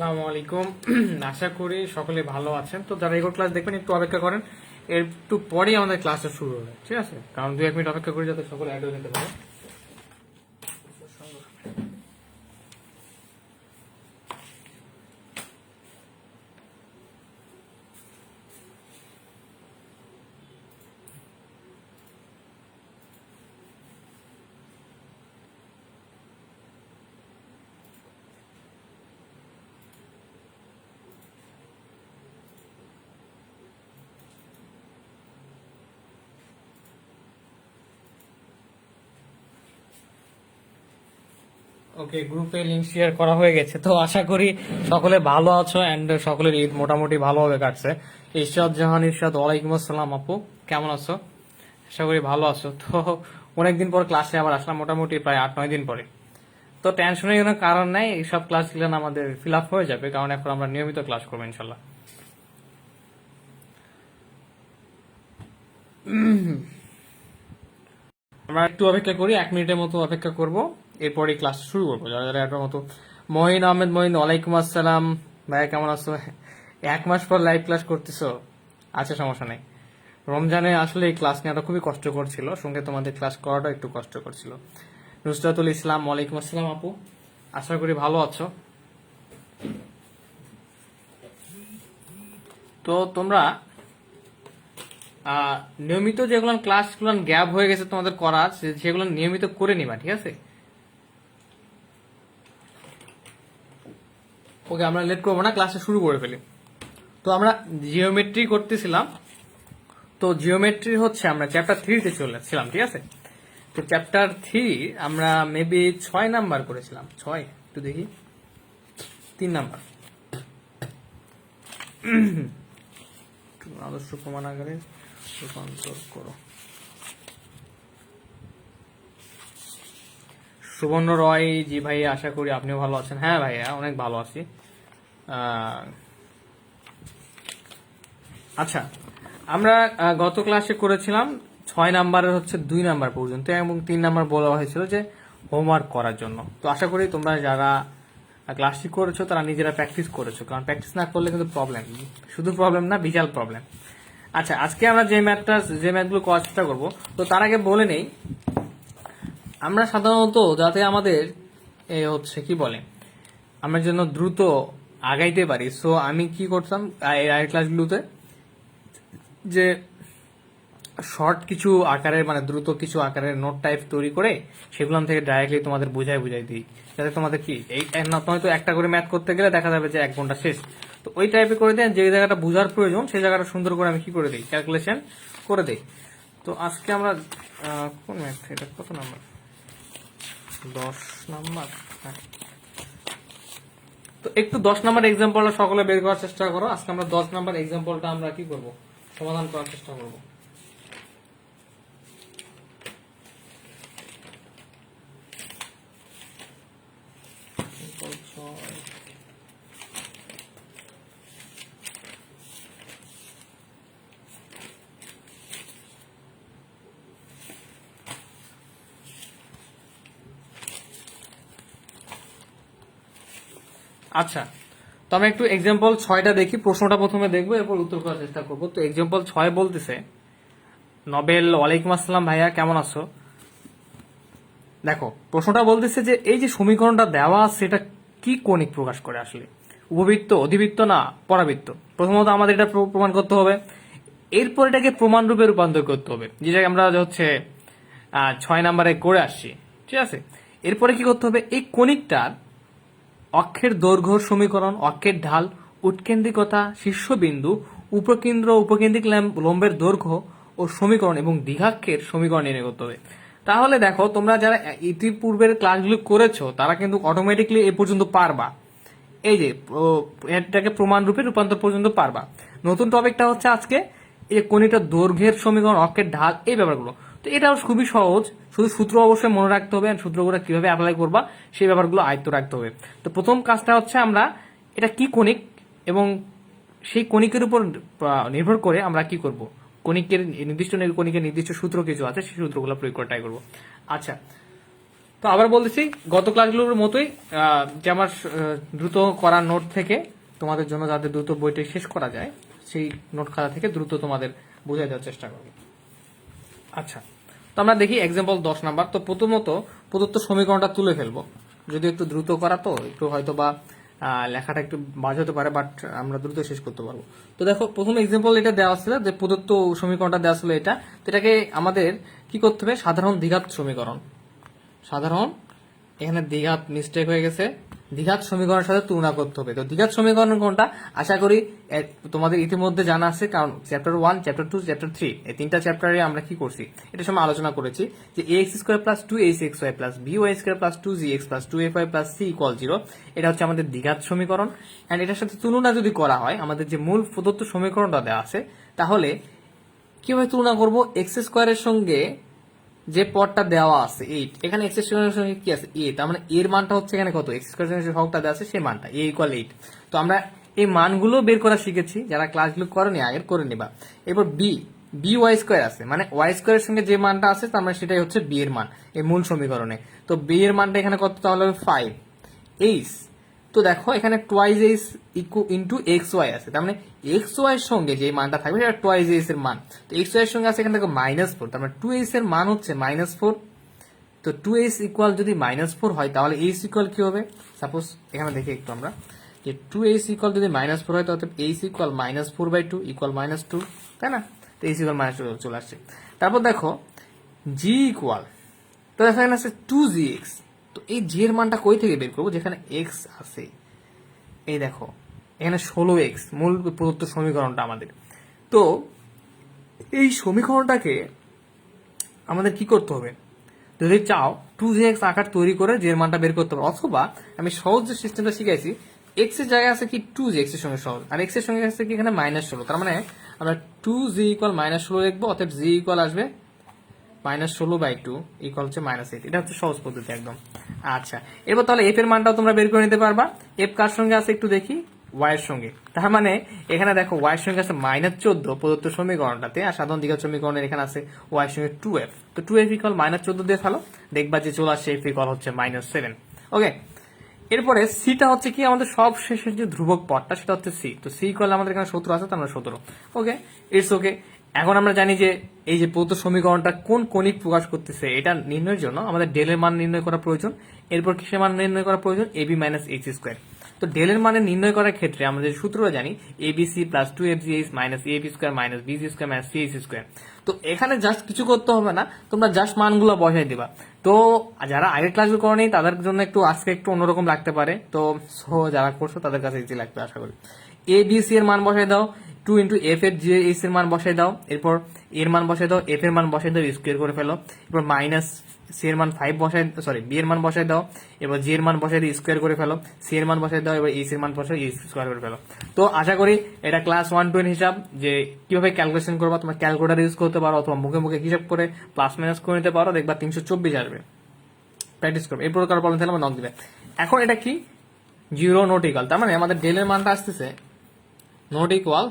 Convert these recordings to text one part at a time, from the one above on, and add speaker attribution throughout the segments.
Speaker 1: আসসালামু আলাইকুম। আশা করি সকলে ভালো আছেন। তো যারা রেগুলার ক্লাস দেখবেন একটু অপেক্ষা করেন, একটু পরেই আমাদের ক্লাসটা শুরু হবে, ঠিক আছে? কারণ 2-1 মিনিট অপেক্ষা করি যাতে সকলে অ্যাড হয়ে যেতে পারে। ওকে, গ্রুপে লিংক শেয়ার করা হয়ে গেছে। তো আশা করি সকলে ভালো আছো এন্ড সকলের ঈদ মোটামুটি ভালোভাবে কাটছে। ইরশাদ জাহান ইরশাদ, ওয়ালাইকুম আসসালাম আপু, কেমন আছো? আশা করি ভালো আছো। তো অনেকদিন পর ক্লাসে আবার আসলাম, মোটামুটি প্রায় 8-9 দিন পরে। তো টেনশনের কোনো কারণ নাই, এইসব ক্লাসগুলো আমাদের ফিল আপ হয়ে যাবে, কারণ এখন আমরা নিয়মিত ক্লাস করবো ইনশাল্লাহ। আমরা একটু অপেক্ষা করি, 1 মিনিটের মতো অপেক্ষা করব, এরপরে ক্লাস শুরু করবো। যারা যারা এটার মতো মহিন আহমেদ মহিন, ওয়ালাইকুম আসসালাম ভাইয়া, কেমন আছো? 1 মাস পর লাইভ ক্লাস করতেছো? আচ্ছা, সমস্যা নেই। রমজানে আসলে এই ক্লাস নেওয়াটা খুবই কষ্টকর ছিল, সঙ্গে তোমাদের ক্লাস করাটা একটু কষ্টকর ছিল। নুসরাতুল ইসলাম, ওয়ালাইকুম আসসালাম আপু, আশা করি ভালো আছো। তো তোমরা নিয়মিত যেগুলো ক্লাসগুলো গ্যাপ হয়ে গেছে তোমাদের করা, সেগুলো নিয়মিত করে নিবা, ঠিক আছে? ওকে, আমরা লেট করবো না, ক্লাসে শুরু করে ফেলি। তো আমরা জিওমেট্রি করতেছিলাম। তো জিওমেট্রি হচ্ছে আমরা চ্যাপ্টার 3-তে চলেছিলাম, ঠিক আছে? তো চ্যাপ্টার 3 আমরা মেবি 6 নাম্বার করেছিলাম। 6, একটু দেখি, 3 নাম্বার। আদর্শ প্রমাণাগারে রূপান্তর করো। সুবর্ণ রয়, জি ভাই, আশা করি আপনিও ভালো আছেন। হ্যাঁ ভাইয়া, অনেক ভালো আছি। আচ্ছা, আমরা গত ক্লাসে করেছিলাম 6 নাম্বারের হচ্ছে 2 নাম্বার পর্যন্ত, এবং 3 নাম্বার বলা হয়েছিল যে হোমওয়ার্ক করার জন্য। তো আশা করি তোমরা যারা ক্লাসটি করেছো তারা নিজেরা প্র্যাকটিস করেছো, কারণ প্র্যাকটিস না করলে কিন্তু প্রবলেম, শুধু প্রবলেম না, বিশাল প্রবলেম। আচ্ছা, আজকে আমরা যে ম্যাথগুলো করার চেষ্টা করবো, তো তার আগে বলে নেই, আমরা সাধারণত যাতে আমাদের হচ্ছে কি বলে, আমরা যেন দ্রুত আগাইতে পারি, সো আমি কি করতাম এই আগের ক্লাসগুলোতে, যে শর্ট কিছু আকারের, মানে দ্রুত কিছু আকারের নোট টাইপ তৈরি করে সেগুলো থেকে ডাইরেক্টলি তোমাদের বুঝাই দিই, যাতে তোমাদের কি এই নয়তো একটা করে ম্যাথ করতে গেলে দেখা যাবে যে 1 ঘন্টা শেষ। তো ওই টাইপে করে দেন, যে জায়গাটা বোঝার প্রয়োজন সেই জায়গাটা সুন্দর করে আমি কি করে দিই, ক্যালকুলেশন করে দিই। তো আজকে আমরা কোন ম্যাথ, এটা কত নাম্বার? 10 নাম্বার। হ্যাঁ, তো একটু 10 নাম্বার এক্সাম্পলটা সকলে বের করার চেষ্টা করো। আজকে আমরা 10 নাম্বার এক্সাম্পলটা আমরা কি করব, সমাধান করার চেষ্টা করব। আচ্ছা, তো আমি একটু এক্সাম্পল 6টা দেখি, প্রশ্নটা প্রথমে দেখবো, এরপর উত্তর করার চেষ্টা করবো। তো এক্সাম্পল 6 বলতেছে, নবেল, ওয়ালাইকুম আসসালাম ভাইয়া, কেমন আছো? দেখো, প্রশ্নটা বলতেছে যে এই যে সমীকরণটা দেওয়া আছে এটা কি কণিক প্রকাশ করে আসলে, উপবৃত্ত, অধিবৃত্ত না পরাবৃত্ত? প্রথমত আমাদের এটা প্রমাণ করতে হবে, এরপর এটাকে প্রমাণ রূপে রূপান্তর করতে হবে, যেটা আমরা হচ্ছে 6 নাম্বারে করে আসছি, ঠিক আছে? এরপরে কি করতে হবে, এই কণিকটার অক্ষের দৈর্ঘ্য সমীকরণ, অক্ষের ঢাল, উৎকেন্দ্রিকতা, শীর্ষবিন্দু, উপকেন্দ্র, উপকেন্দ্রিক লম্বের দৈর্ঘ্য ও সমীকরণ এবং দ্বিঘাক্ষের সমীকরণ নির্ণয় করতে হবে। তাহলে দেখো, তোমরা যারা ইতিপূর্বের ক্লাসগুলো করেছো তারা কিন্তু অটোমেটিকলি এ পর্যন্ত পারবা, এই যে এটাকে প্রমাণ রূপে রূপান্তর পর্যন্ত পারবা। নতুন টপিকটা হচ্ছে আজকে এই কণিকার দৈর্ঘ্যের সমীকরণ, অক্ষের ঢাল, এই ব্যাপারগুলো। তো এটাও খুবই সহজ, শুধু সূত্র অবশ্যই মনে রাখতে হবে, সূত্রগুলো কিভাবে অ্যাপ্লাই করবা সেই ব্যাপারগুলো আয়ত্ত রাখতে হবে। তো প্রথম কাজটা হচ্ছে আমরা এটা কি কণিক, এবং সেই কণিকের উপর নির্ভর করে আমরা কি করব, কণিকের নির্দিষ্ট কণিকের নির্দিষ্ট সূত্র কিছু আছে, সেই সূত্রগুলো প্রয়োগ করে ট্রাই করবো। আচ্ছা, তো আবার বলতেছি গত ক্লাসগুলোর মতোই যে আমার দ্রুত করা নোট থেকে তোমাদের জন্য যাতে দ্রুত বইটা শেষ করা যায় সেই নোট খাতা থেকে দ্রুত তোমাদের বুঝাই দেওয়ার চেষ্টা করবো। আচ্ছা, তো আমরা দেখি এক্সাম্পল 10 নাম্বার। তো প্রথমত প্রদত্ত সমীকরণটা তুলে ফেলবো, যদি একটু দ্রুত করা তো একটু হয়তো বা লেখাটা একটু বাজ হতে পারে, বাট আমরা দ্রুত শেষ করতে পারবো। তো দেখো প্রথম এক্সাম্পল এটা দেওয়া ছিল যে প্রদত্ত সমীকরণটা দেওয়া ছিল এটা, তো এটাকে আমাদের কি করতে হবে, সাধারণ দ্বিঘাত সমীকরণ, সাধারণ এখানে দ্বিঘাত মিস্টেক হয়ে গেছে, দ্বিঘাত সমীকরণের সাথে তুলনা করতে হবে। তো দ্বিঘাত সমীকরণ কোনটা আশা করি তোমাদের ইতিমধ্যে জানা আছে, কারণ চ্যাপ্টার 1, চ্যাপ্টার 2, চ্যাপ্টার 3 এই তিনটা চ্যাপ্টারে আমরা কি করছি এটার সময় আলোচনা করেছি যে ax square plus 2hxy plus by square plus 2gx plus 2fy plus c equal 0, এটা হচ্ছে আমাদের দ্বিঘাত সমীকরণ। এন্ড এটার সাথে তুলনা যদি করা হয়, আমাদের যে মূল প্রদত্ত সমীকরণটা দেওয়া আছে, তাহলে কিভাবে তুলনা করব, এক্স স্কয়ারের সঙ্গে যে পদটা দেওয়া আছে 8, এখানে এক্স স্কয়ারের সঙ্গে কি আছে 8, তার মানে এর মানটা হচ্ছে এখানে কত, এক্স স্কয়ারের সঙ্গে যে হকটা দেওয়া আছে সেই মানটা a ইকুয়াল 8। তো আমরা এই মানগুলো বের করা শিখেছি, যারা ক্লাসগুলো করেনি আগের করে নিবা। এরপর বি ওয়াই স্কয়ার আছে, মানে ওয়াই স্কয়ারের সঙ্গে যে মানটা আছে তার মানে সেটাই হচ্ছে বি এর মান এই মূল সমীকরণে। তো বি এর মানটা এখানে কত, তাহলে হবে 5 এইচ। তো দেখো এখানে twice h into x y আছে, তার মানে এক্স ওয়াই এর সঙ্গে যে মানটা থাকবে সেটা টোয়াইজ এইচ এর মান। তো এক্স ওয়াই এর সঙ্গে আছে এখানে দেখো -4, তার মানে 2h এর মান হচ্ছে -4। তো 2h ইকুয়াল যদি -4 হয় তাহলে h ইকুয়াল কি হবে, সাপোজ এখানে দেখি একটু আমরা যে 2h ইকুয়াল যদি -4 হয় তাহলে h ইকুয়াল -4/2 ইকুয়াল -2, তাই না? তো h ইকুয়াল -2 চলে আসছে। তারপর দেখো g ইকুয়াল, তো দেখো এখানে আছে 2gx। তো এই g এর মানটা কই থেকে বের করবো, যেখানে x আছে, এই দেখো এখানে 16x মূল প্রদত্ত সমীকরণটা আমাদের। তো এই সমীকরণটাকে আমাদের কি করতে হবে, যদি চাও 2gx আকার তৈরি করে যে মানটা বের করতে হবে, অথবা আমি সহজ যে সিস্টেমটা শিখাইছি, x এর জায়গায় আছে কি 2gx এর সঙ্গে সহজ, আর x এর সঙ্গে আছে কি এখানে -16, তার মানে আমরা 2g ইকুয়াল -16 লিখবো, অর্থাৎ g ইকুয়াল আসবে -16/2 ইকুয়াল হচ্ছে -8। এটা হচ্ছে সহজ পদ্ধতি একদম। আচ্ছা, এবার তাহলে f এর মানটাও তোমরা বের করে নিতে পারবা। f কার সঙ্গে আছে একটু দেখি, y এর সঙ্গে, তার মানে এখানে দেখো y এর সঙ্গে আছে -14 প্রদত্ত সমীকরণটাতে, আর সাধারণ দ্বিঘাত সমীকরণের এখানে আছে y এর সঙ্গে 2f। তো 2f ইকুয়াল -14 দিয়ে ফেলো, দেখবা যে চলে আসছে f ইকুয়াল হচ্ছে -7। ওকে, এরপরে সিটা হচ্ছে কি আমাদের সব শেষের যে ধ্রুবক পদটা সেটা হচ্ছে সি। তো সি ইকুয়াল আমাদের এখানে 17 আছে, তার মানে 17। ওকে, ইটস ওকে। এখন আমরা জানি যে এই যে প্রদত্ত সমীকরণটা কোন কণিক প্রকাশ করতেছে এটা নির্ণয়ের জন্য আমাদের ডেলের মান নির্ণয় করা প্রয়োজন। এরপর কিসের মান নির্ণয় করা প্রয়োজন, এবি মাইনাস এইচ স্কোয়ার। তো ডেলের মানে নির্ণয় করার ক্ষেত্রে আমরা যে সূত্রটা জানি, a b c plus 2fgh minus a b square minus b c square minus c h square. তো এখানে জাস্ট কিছু করতে হবে না, তোমরা জাস্ট মানগুলো বসাই দিবা। তো যারা আগের ক্লাসগুলো করেনি তাদের জন্য একটু আজকে একটু অন্যরকম লাগতে পারে, তো যারা করছো তাদের কাছে ইজি লাগবে আশা করি। এ বি সি এর মান বসাই দাও, 2 ইন্টু এফ এর জি এইচ এর মান বসাই দাও, এরপর এর মান বসাই দাও, এফ এর মান বসাই দাও, স্কোয়ার করে ফেলো, এরপর মাইনাস সি এর মান 5 বসাই, সরি বি এর মান বসাই দাও, এবার জি এর মান বসাই দিয়ে স্কোয়ার করে ফেলো, সি এর মান বসাই দাও, এবার এইচ এর মান বসাই স্কোয়ার করে ফেলো। তো আশা করি এটা ক্লাস 1-2 এর হিসাব, যে কিভাবে ক্যালকুলেশন করবা, তোমার ক্যালকুলেটর ইউজ করতে পারো অথবা মুখে মুখে হিসাব করে প্লাস মাইনাস করে নিতে পারো, দেখবা 324 আসবে। প্র্যাকটিস করবে, এই প্রকার প্রবলেম থাকলে নক দিবে। এখন এটা কি, জিরো নট ইকুয়াল, তার মানে আমাদের ডেলের মানটা আসতেছে নট ইকুয়াল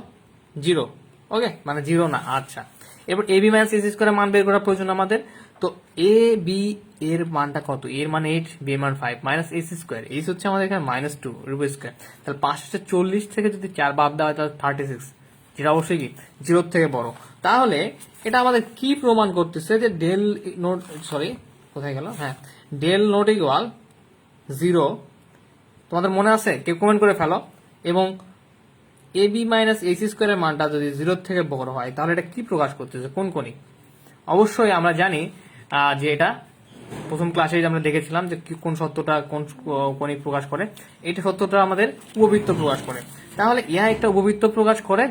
Speaker 1: 0। ওকে, মানে 0 না। আচ্ছা, এবার এ বি মাইনাস এস স্কোয়ারের মান বের করা প্রয়োজন আমাদের। তো এ বি এর মানটা কত, এর মান 8, বি এর মান 5 মাইনাস এস স্কোয়ার, এইচ হচ্ছে আমাদের এখানে -2 রুট স্কোয়ার। তাহলে 540 থেকে যদি 4 বাদ দেওয়া হয় তাহলে 36, যেটা অবশ্যই কি 0 থেকে বড়। তাহলে এটা আমাদের কি প্রমাণ করতেছে যে ডেল নোট, সরি কোথায় গেল, হ্যাঁ, ডেল নোট ইকুয়াল 0। তোমাদের মনে আছে, কেউ কমেন্ট করে ফেলো। এবং এ বি মাইনাস এইচ স্কোয়ারের মানটা যদি 0 থেকে বড় হয় তাহলে এটা কি প্রকাশ করতেছে, কোন কণিক? অবশ্যই আমরা জানি যে এটা প্রথম ক্লাসে আমরা দেখেছিলাম যে কোন সত্যটা কোন কণিক প্রকাশ করে। এটা সত্যটা আমাদের উপবৃত্ত প্রকাশ করে। তাহলে ইহা একটা উপবৃত্ত প্রকাশ করে।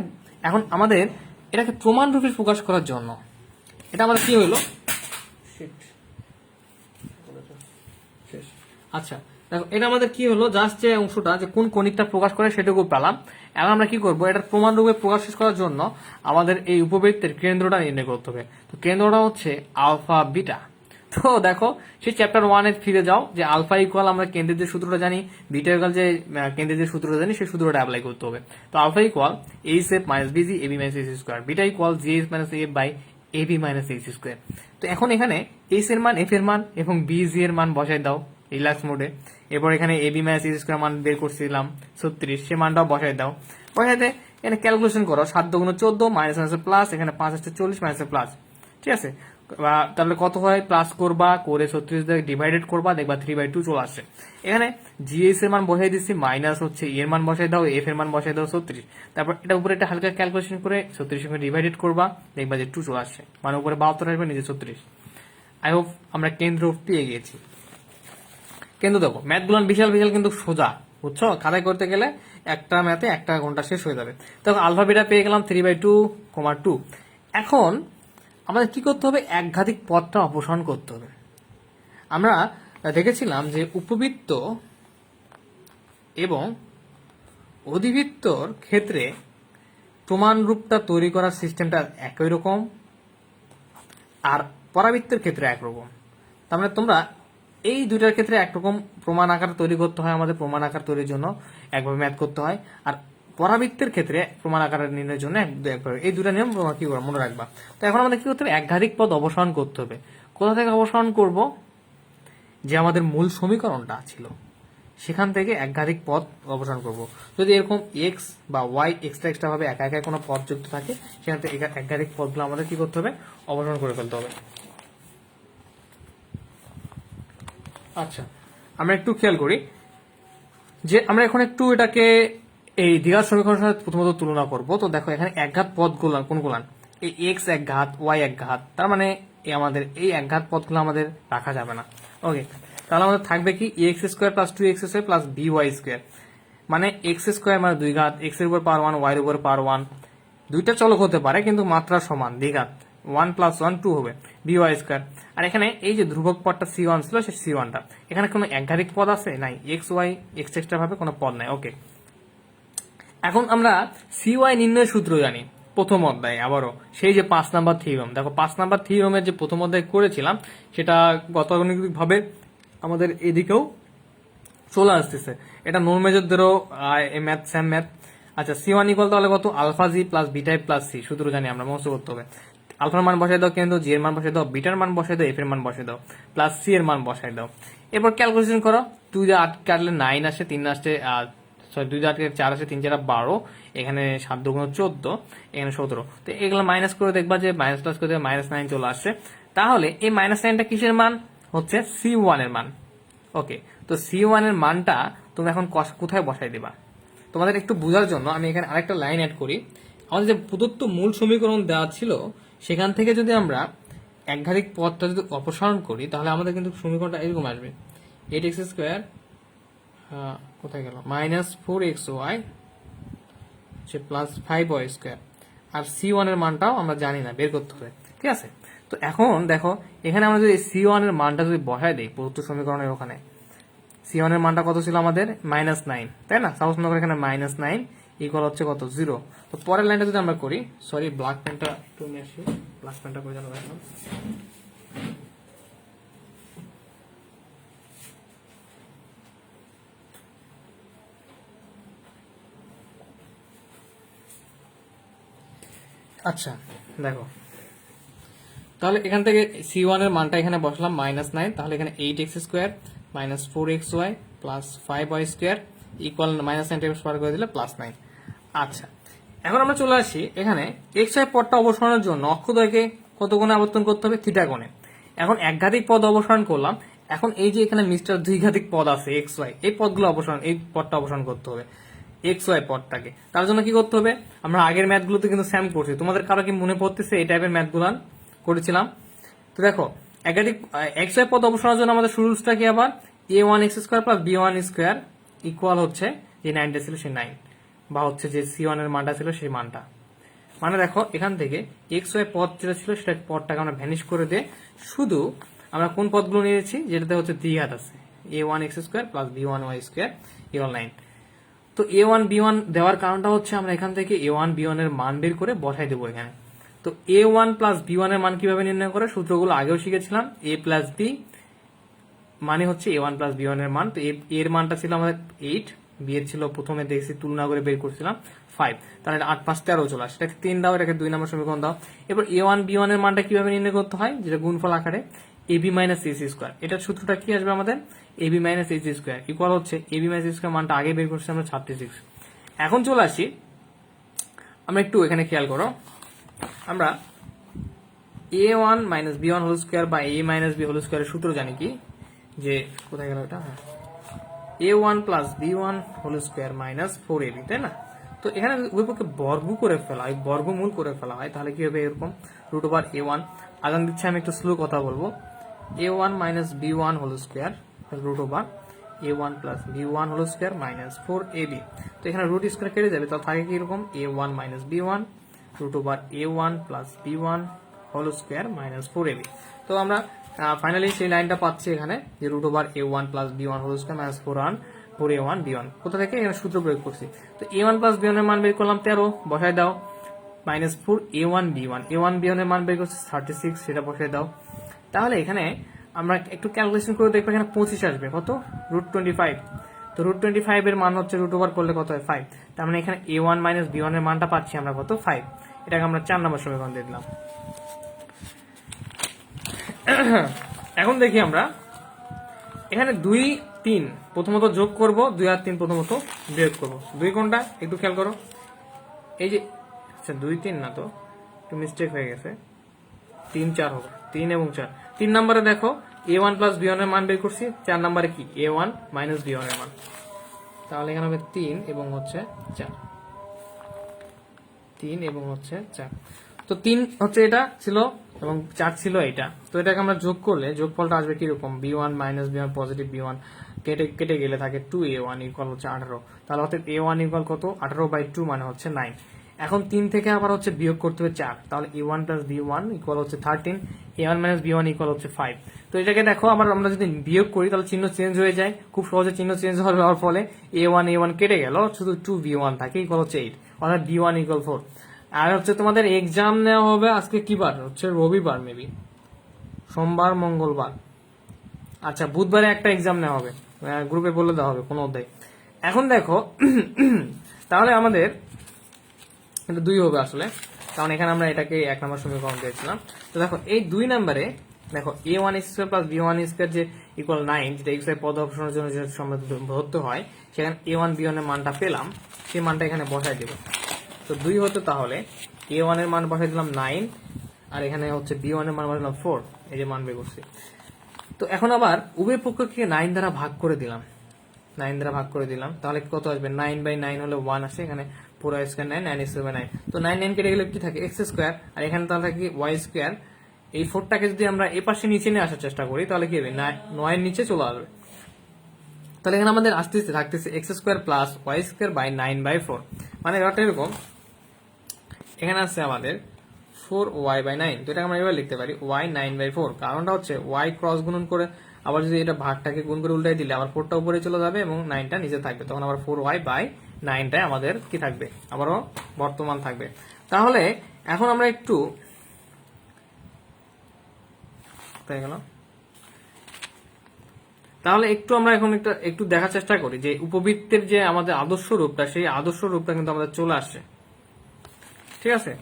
Speaker 1: এখন আমাদের এটাকে প্রমাণ রূপে প্রকাশ করার জন্য এটা আমাদের কি হইলো, আচ্ছা দেখো এটা আমাদের কি হলো, জাস্ট যে অংশটা যে কোন কণিকটা প্রকাশ করে সেটুকু পেলাম। এখন আমরা কি করবো, এটার প্রমাণ রূপে প্রকাশ করার জন্য আমাদের এই উপবৃত্তের কেন্দ্রটা নির্ণয় করতে হবে। তো কেন্দ্রটা হচ্ছে আলফা বিটা। তো দেখো সেই চ্যাপ্টার 1-এ ফিরে যাও, যে আলফা ইকুয়াল আমরা কেন্দ্রের যে সূত্রটা জানি, বিটা ইকুয়াল যে কেন্দ্রের যে সূত্রটা জানি সেই সূত্রটা অ্যাপ্লাই করতে হবে। তো alpha equal h f minus b g a b minus s square, beta equal g s minus f by ab minus h square. তো এখন এখানে এইচ এর মান, এফ এর মান এবং বি জি এর মান বসাই দাও রিল্যাক্স মোডে। এরপর এখানে এবি মাইনাস এইচ স্কোয়ার মান বের করছিলাম 36, সে মানটাও বসাই দাও। বসাইতে এখানে ক্যালকুলেশন করো, 7 দুগুণ 14 মাইনাস মাইনাসে প্লাস, এখানে 5 আসছে 40 মাইনাসে প্লাস, ঠিক আছে। তাহলে কত হয়, প্লাস করবা, করে 36 দিয়ে ডিভাইডেড করবা, দেখবা 3/2 চলে আসছে। এখানে জিএস এর মান বসাই দিচ্ছি, মাইনাস হচ্ছে এর মান বসাই দাও, এফ এর মান বসাই দাও 36, তারপর এটা উপরে একটা হালকা ক্যালকুলেশন করে 36 সঙ্গে ডিভাইডেড করবা, দেখবা যে 2 চলে আসছে, মানে উপরে 72 আসবে, নিচে 36। আই হোপ আমরা কেন্দ্র পেয়ে গিয়েছি। কিন্তু দেখো ম্যাথগুলো বিশাল বিশাল কিন্তু সোজা, বুঝছো, খাতায় করতে গেলে একটা ম্যাথে 1 ঘন্টা শেষ হয়ে যাবে। দেখো আলফা বিটা পেয়ে গেলাম 3/2, 2। এখন আমাদের কি করতে হবে, একঘাতিক পদটা অপসারণ করতে হবে। আমরা দেখেছিলাম যে উপবৃত্ত এবং অধিবৃত্তর ক্ষেত্রে প্রমাণ রূপটা তৈরি করার সিস্টেমটা একই রকম, আর পরাবৃত্তের ক্ষেত্রে একরকম। তার মানে তোমরা এই দুইটার ক্ষেত্রে একরকম প্রমাণ আকার তৈরি করতে হয়, আমাদের প্রমাণ আকার তৈরির জন্য একভাবে ম্যাথ করতে হয়, আর পরাবৃত্তের ক্ষেত্রে প্রমাণ আকার নির্ণয়ের জন্য একভাবে। এই দুটা নিয়ম কি করবো মনে রাখবা। তো এখন আমাদের কি করতে হবে, একঘাতিক পদ অপসারণ করতে হবে। কোথা থেকে অপসারণ করব, যে আমাদের মূল সমীকরণটা ছিল সেখান থেকে একঘাতিক পদ অপসারণ করব। যদি এরকম এক্স বা ওয়াই এক্সট্রা এক্সট্রা ভাবে একা একা কোনো পদ যুক্ত থাকে, সেখান থেকে একঘাতিক পদগুলো আমাদের কি করতে হবে, অপসারণ করে ফেলতে হবে। আচ্ছা, আমরা একটু খেয়াল করি যে আমরা এখন একটু এটাকে এই দ্বিঘাত সমীকরণের সাথে প্রথমত তুলনা করব। তো দেখো এখানে একঘাত পদগুলো কোনগুলো, এই এক্স একঘাত, ওয়াই একঘাত, তার মানে আমাদের এই একঘাত পদগুলো আমাদের রাখা যাবে না। ওকে, তাহলে আমাদের থাকবে কি x square plus 2x square plus b y square, মানে এক্স স্কোয়ার মানে 2 ঘাত, এক্স এর উপর পাওয়ার 1, ওয়াই এর উপর পাওয়ার 1, দুইটা চলক হতে পারে কিন্তু মাত্রা সমান, দ্বিঘাত 1 + 1 2 হবে, বি ওয়াই স্কোয়ার। আর এখানে এই যে ধ্রুবক পদটা c1 ছিল, সে c1টা, এখানে কোনো একঘাতিক পদ আছে নাই, এক্স ওয়াই এক্স এক্সট্রা ভাবে কোনো পদ নাই। ওকে, এখন আমরা সিওয়াই নির্ণয়ের সূত্র জানি প্রথম অধ্যায়ে, আবারও সেই যে 5 নাম্বার থিওরেম। দেখো 5 নাম্বার থিওরেমের যে প্রথম অধ্যায় করেছিলাম, সেটা গতানুগতিক ভাবে আমাদের এদিকেও চলে আসতেছে। এটা নোন মেজরদেরও ম্যাথ, স্যাম ম্যাথ। আচ্ছা, c1 ইকুয়াল তাহলে কত, alpha g plus beta plus c, সূত্র জানি আমরা, মুখস্থ করতে হবে। আলফার মান বসাই দাও, কিন্তু জি এর মান বসাই দাও, বিটার মান বসাই দাও, এফ এর মান বসাই দাও, প্লাস সি এর মান বসাই দাও। এরপর ক্যালকুলেশন করো, 2 দিয়ে 8 কাটলে 9 আসে, 3 আসছে 2 দিয়ে 8 কাটলে 4 আসে, 3 4 12, এখানে 7 2 14, এখানে 17। তো এগুলো মাইনাস করে দেখবা যে মাইনাস প্লাস করে -9 চলে আসছে। তাহলে এই -9টা কিসের মান, হচ্ছে c1 এর মান। ওকে, তো c1 এর মানটা তুমি এখন কোথায় বসাই দিবা, তোমাদের একটু বোঝার জন্য আমি এখানে আরেকটা লাইন অ্যাড করি। আমাদের যে প্রদত্ত মূল সমীকরণ দেওয়া ছিল, সেখান থেকে যদি আমরা একঘাতিক পদটা যদি অপসারণ করি, তাহলে আমাদের কিন্তু সমীকরণটা এরকম আসবে, 8x স্কোয়ার কোথায় গেল, -4xy প্লাস 5y স্কোয়ার, আর c1 এর মানটাও আমরা জানি না, বের করতে হবে, ঠিক আছে। তো এখন দেখো এখানে আমরা যদি c1 এর মানটা যদি বসায় দিই প্রদত্ত সমীকরণের ওখানে, c1 এর মানটা কত ছিল আমাদের, -9, তাই না। সাপোজ মনে করি এখানে -9 ইকুয়াল হচ্ছে কত, 0। তো পরের লাইনটা যদি আমরা করি, সরি ব্ল্যাক পেনটা একটু নিয়ে আসি, ব্ল্যাক পেনটা করে জানো এখন। আচ্ছা দেখো, তাহলে এখান থেকে c1 এর মানটা এখানে বসলাম -9, তাহলে এখানে 8x square -4xy plus 5y square equal -9 Times পার করে দিলে +9। আচ্ছা, এখন আমরা চলে আসি এখানে xy পদটা অবসরণের জন্য অক্ষদ্বয়কে কত কোণে আবর্তন করতে হবে, থিটা কোণে। এখন একঘাতিক পদ অবসরণ করলাম, এখন এই যে এখানে মিস্টার দ্বিঘাতিক পদ আছে xy, এই পদগুলো অবসরণ, এই পদটা অবসরণ করতে হবে xy পদটাকে। তার জন্য কি করতে হবে, আমরা আগের ম্যাথগুলোতে কিন্তু স্যাম করছি, তোমাদের কারো কি মনে পড়তেছে এই টাইপের ম্যাথগুলো করেছিলাম। তো দেখো একাধিক xy পদ অপসারণের জন্য আমাদের রুলসটা কি আবার, a1x square plus b1 square equal হচ্ছে যে 9টা ছিল সেই 9, বা হচ্ছে যে c1 এর মানটা ছিল সেই মানটা। মানে দেখো এখান থেকে xy পদ যেটা ছিল সেটা পদটাকে আমরা ভ্যানিশ করে দিয়ে শুধু আমরা কোন পদগুলো নিয়েছি যেটাতে হচ্ছে দ্বিঘাত আছে, a1x square plus b1y square equal 9। তো a1 b1 দেওয়ার কারণটা হচ্ছে আমরা এখান থেকে a1 b1 এর মান বের করে বসাই দেবো এখানে। তো a1 প্লাস b1 এর মান কিভাবে নির্ণয় করে, সূত্রগুলো আগেও শিখেছিলাম, a প্লাস b মানে হচ্ছে a1 প্লাস b1 এর মান। তো এর মানটা ছিল আমাদের 8, b এর ছিল প্রথমে দেখছি তুলনা করে বের করছিলাম 5, তাহলে এটা 8 5 13 চলে আসে। এটাকে 3 দাও, এটাকে 2 নম্বর সমীকরণ দাও। এবার a1 b1 এর মানটা কিভাবে নির্ণয় করতে হয়, যেটা গুণফল আকারে ab মাইনাস ac স্কোয়ার। এটার সূত্রটা কি আসবে আমাদের, ab minus ac square equal হচ্ছে ab মাইনাস ac স্কোয়ার মানটা আগে বের করছি আমরা 36। এখন চলে আসি, আমরা একটু এখানে খেয়াল করো, আমরা a1 minus b1 whole square বা a মাইনাস b হোল স্কোয়ারের সূত্র জানি কি, যে কোথায় গেল এটা, a1 plus b1 whole square minus 4ab, তাই না? তো এখানে উভয়পক্ষে বর্গ করে ফেলা হয়, বর্গমূল করে ফেলা হয়, তাহলে কি হবে এরকম রুট ওভার a1, আগাম দিচ্ছে আমি একটু স্লো কথা বলবো, a1 minus b1 whole square root over a1 plus b1 whole square minus 4ab। তো এখানে রুট স্কোয়ার কেটে যাবে, তাহলে থাকে কি এরকম a1 minus b1 root over a1 plus b1 whole square minus 4ab। তো আমরা ফাইনালি সেই লাইনটা পাচ্ছি এখানে, যে root over a1 plus b1 whole square minus 4a1 b1। কোথা থেকে, এখানে সূত্র প্রয়োগ করছি। তো a1 প্লাস b1 এর মান বের করলাম 13, বসায় দাও, minus 4a1 b1, a1 b1 এর মান বের করছি 36, সেটা বসায় দাও। তাহলে এখানে আমরা একটু ক্যালকুলেশন করে দেখবো, এখানে 25 আসবে, কত, রুট 25। তো রুট 25 এর মান হচ্ছে রুট ওভার করলে কত হয় 5, তার মানে এখানে a1 মাইনাস b1 এর মানটা পাচ্ছি আমরা কত, 5। এটাকে আমরা 4 নম্বর সমীকরণ দিয়ে দিলাম। এখন দেখি আমরা এখানে 2 3 প্রথমত যোগ করব, 2 আর 3 প্রথমত বিয়োগ করব। 2 কোনটা একটু খেয়াল করো, এই যে, আচ্ছা 2 3 না, তো একটু মিস্টেক হয়ে গেছে, 3 4 হবে, 3 এবং 4। 3 নম্বরে দেখো a1 প্লাস b1 এর মান বের করছি, 4 নম্বরে কি a1 মাইনাস b1 এর মান, তাহলে এখানে হবে 3 এবং হচ্ছে 4, 3 এবং হচ্ছে 4। তো 3 হচ্ছে এটা ছিল এবং 4 ছিল এটা। তো এটাকে আমরা যোগ করলে যোগফলটা আসবে কিরকম, b1 minus b1 positive b1 কেটে কেটে গেলে থাকে 2a1 ইকুয়াল হচ্ছে 18। তাহলে অর্থাৎ a1 ইকুয়াল কত, 18/2 মানে হচ্ছে 9। এখন 3 থেকে আবার হচ্ছে বিয়োগ করতে হবে 4, তাহলে a1 প্লাস b1 ইকুয়াল হচ্ছে 13, a1 মাইনাস b1 ইকুয়াল হচ্ছে 5। তো এটাকে দেখো, আমরা যদি বিয়োগ করি তাহলে চিহ্ন চেঞ্জ হয়ে যায়, খুব সহজে চিহ্ন চেঞ্জ হওয়ার ফলে a1 কেটে গেল, শুধু 2b1 থাকে ইকুয়াল হচ্ছে 8, অর্থাৎ b1 ইকুয়াল 4। আর হচ্ছে তোমাদের এক্সাম নেওয়া হবে আজকে কি বার, হচ্ছে রবিবার, মেবি সোমবার মঙ্গলবার, আচ্ছা বুধবারে একটা এক্সাম নেওয়া হবে, গ্রুপে বলে দেওয়া হবে কোন অধ্যায়। এখন দেখো তাহলে আমাদের এটা 2 হবে আসলে, কারণ এখানে আমরা এটাকে 1 নম্বর সমীকরণ দিয়েছিলাম। তো দেখো এই 2 নম্বরে দেখো a1 square plus b1 square যে ইকুয়াল 9, যেটা x এর পদ অপসারণের জন্য যে সময় ধরতে হয়, সেখানে a1 b1 এর মানটা পেলাম, সেই মানটা এখানে বসাই দেব। তো 2 হতো, তাহলে a1 এর মান বসাই দিলাম 9, আর এখানে হচ্ছে b1 এর মান বসালাম 4, এই যে মান বের করছি। তো এখন আবার উভয় পক্ষকে 9 দ্বারা ভাগ করে দিলাম, 9 দ্বারা ভাগ করে দিলাম, তাহলে কত আসবে, 9/9 হলে 1 আসে, এখানে 4y স্কয়ার 9, 9 স্কয়ার 9। তো 9 কেটে গেলে কি থাকে, x স্কয়ার, আর এখানে তাহলে থাকে y স্কয়ার। এই 4টাকে যদি আমরা এই পাশে নিচে নিয়ে আসার চেষ্টা করি, তাহলে কি হবে, 9 এর নিচে চলে আসবে। তাহলে এখানে আমাদের আস্তে আস্তে থাকতেছে x square plus y square by 9/4, মানে ব্যাপারটা এরকম, এখানে আছে আমাদের 4y/9। তো এটা আমরা এবার লিখতে পারি y 9/4, কারণটা হচ্ছে y ক্রস গুণন করে আবার যদি এটা ভাগটাকে গুণ করে উল্টাই দিলে আবার 4টা উপরে চলে যাবে এবং 9টা নিচে থাকবে, তখন আবার 4y/9টাই আমাদের কি থাকবে, আবারও বর্তমান থাকবে। তাহলে এখন আমরা একটু গেল, তাহলে একটু আমরা এখন একটু দেখার চেষ্টা করি যে উপবৃত্তের যে আমাদের আদর্শ রূপটা, সেই আদর্শ রূপটা কিন্তু আমাদের চলে আসছে, ঠিক আছে।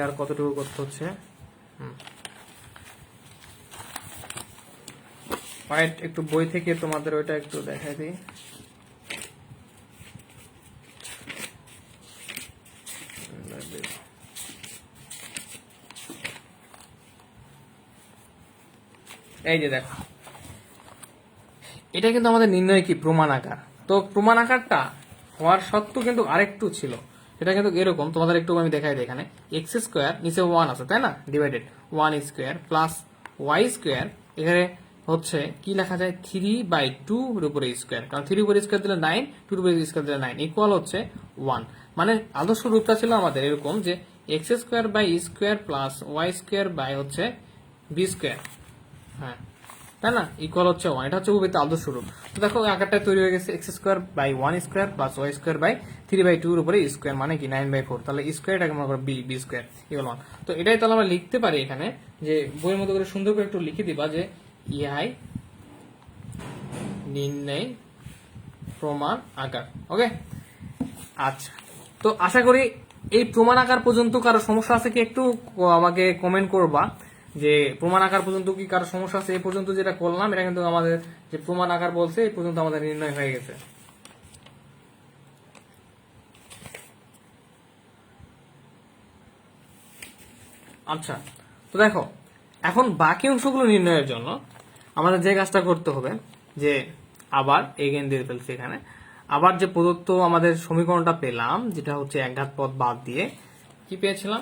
Speaker 1: আর কতটুকু করতে হচ্ছে, একটু বই থেকে তোমাদের ওইটা একটু দেখাই দিই। এই যে দেখো, এটা কিন্তু আমাদের নির্ণয় কি, প্রমাণ আকার। তো প্রমাণ আকারটা হওয়ার সত্ত্বেও কিন্তু আরেকটু ছিল, এটা কিন্তু এরকম, তোমাদের একটু আমি দেখাই দিই। এখানে এক্স স্কোয়ার নিচে 1 আছে, তাই না, divided 1 square plus y square, এখানে হচ্ছে কি লেখা যায়, 3/2 এর উপরে স্কোয়ার, কারণ 3 উপরে স্কোয়ার দিলে 9, 2 উপরে স্কোয়ার দিলে 9 ইকুয়াল হচ্ছে 1। মানে আদর্শ রূপটা ছিল আমাদের এরকম যে x square by square plus y square by হচ্ছে বি স্কোয়ার, হ্যাঁ তাই না, ইকুয়াল হচ্ছে 1। এটা হচ্ছে উপবৃত্তের আদর্শ রূপ। তো দেখো আকারটা তৈরি হয়ে গেছে, x square by 1 square plus y square by 3/2 এর উপরে স্কোয়ার, মানে কি 9/4, তাহলে স্কোয়ারটাকে মনে করো বি স্কোয়ার ইকুয়াল 1। তো এটাই তাহলে আমরা লিখতে পারি এখানে, যে বইয়ের মতো করে সুন্দর করে একটু লিখে দিবা যে ইহাই নির্ণয় প্রমাণ আকার। ওকে, আচ্ছা তো আশা করি এই প্রমাণ আকার পর্যন্ত কারো সমস্যা আছে কি একটু আমাকে কমেন্ট করবা যে প্রমাণ আকার পর্যন্ত কি কারো সমস্যা আছে। এই পর্যন্ত যেটা করলাম এটা কিন্তু আমাদের যে প্রমাণ আকার বলছে এই পর্যন্ত আমাদের নির্ণয় হয়ে গেছে। আচ্ছা, তো দেখো এখন বাকি অংশগুলো নির্ণয়ের জন্য আমাদের যে কাজটা করতে হবে যে আবার এগেন দিয়ে ফেলছি এখানে, আবার যে প্রদত্ত আমাদের সমীকরণটা পেলাম যেটা হচ্ছে একঘাত পদ বাদ দিয়ে কি পেয়েছিলাম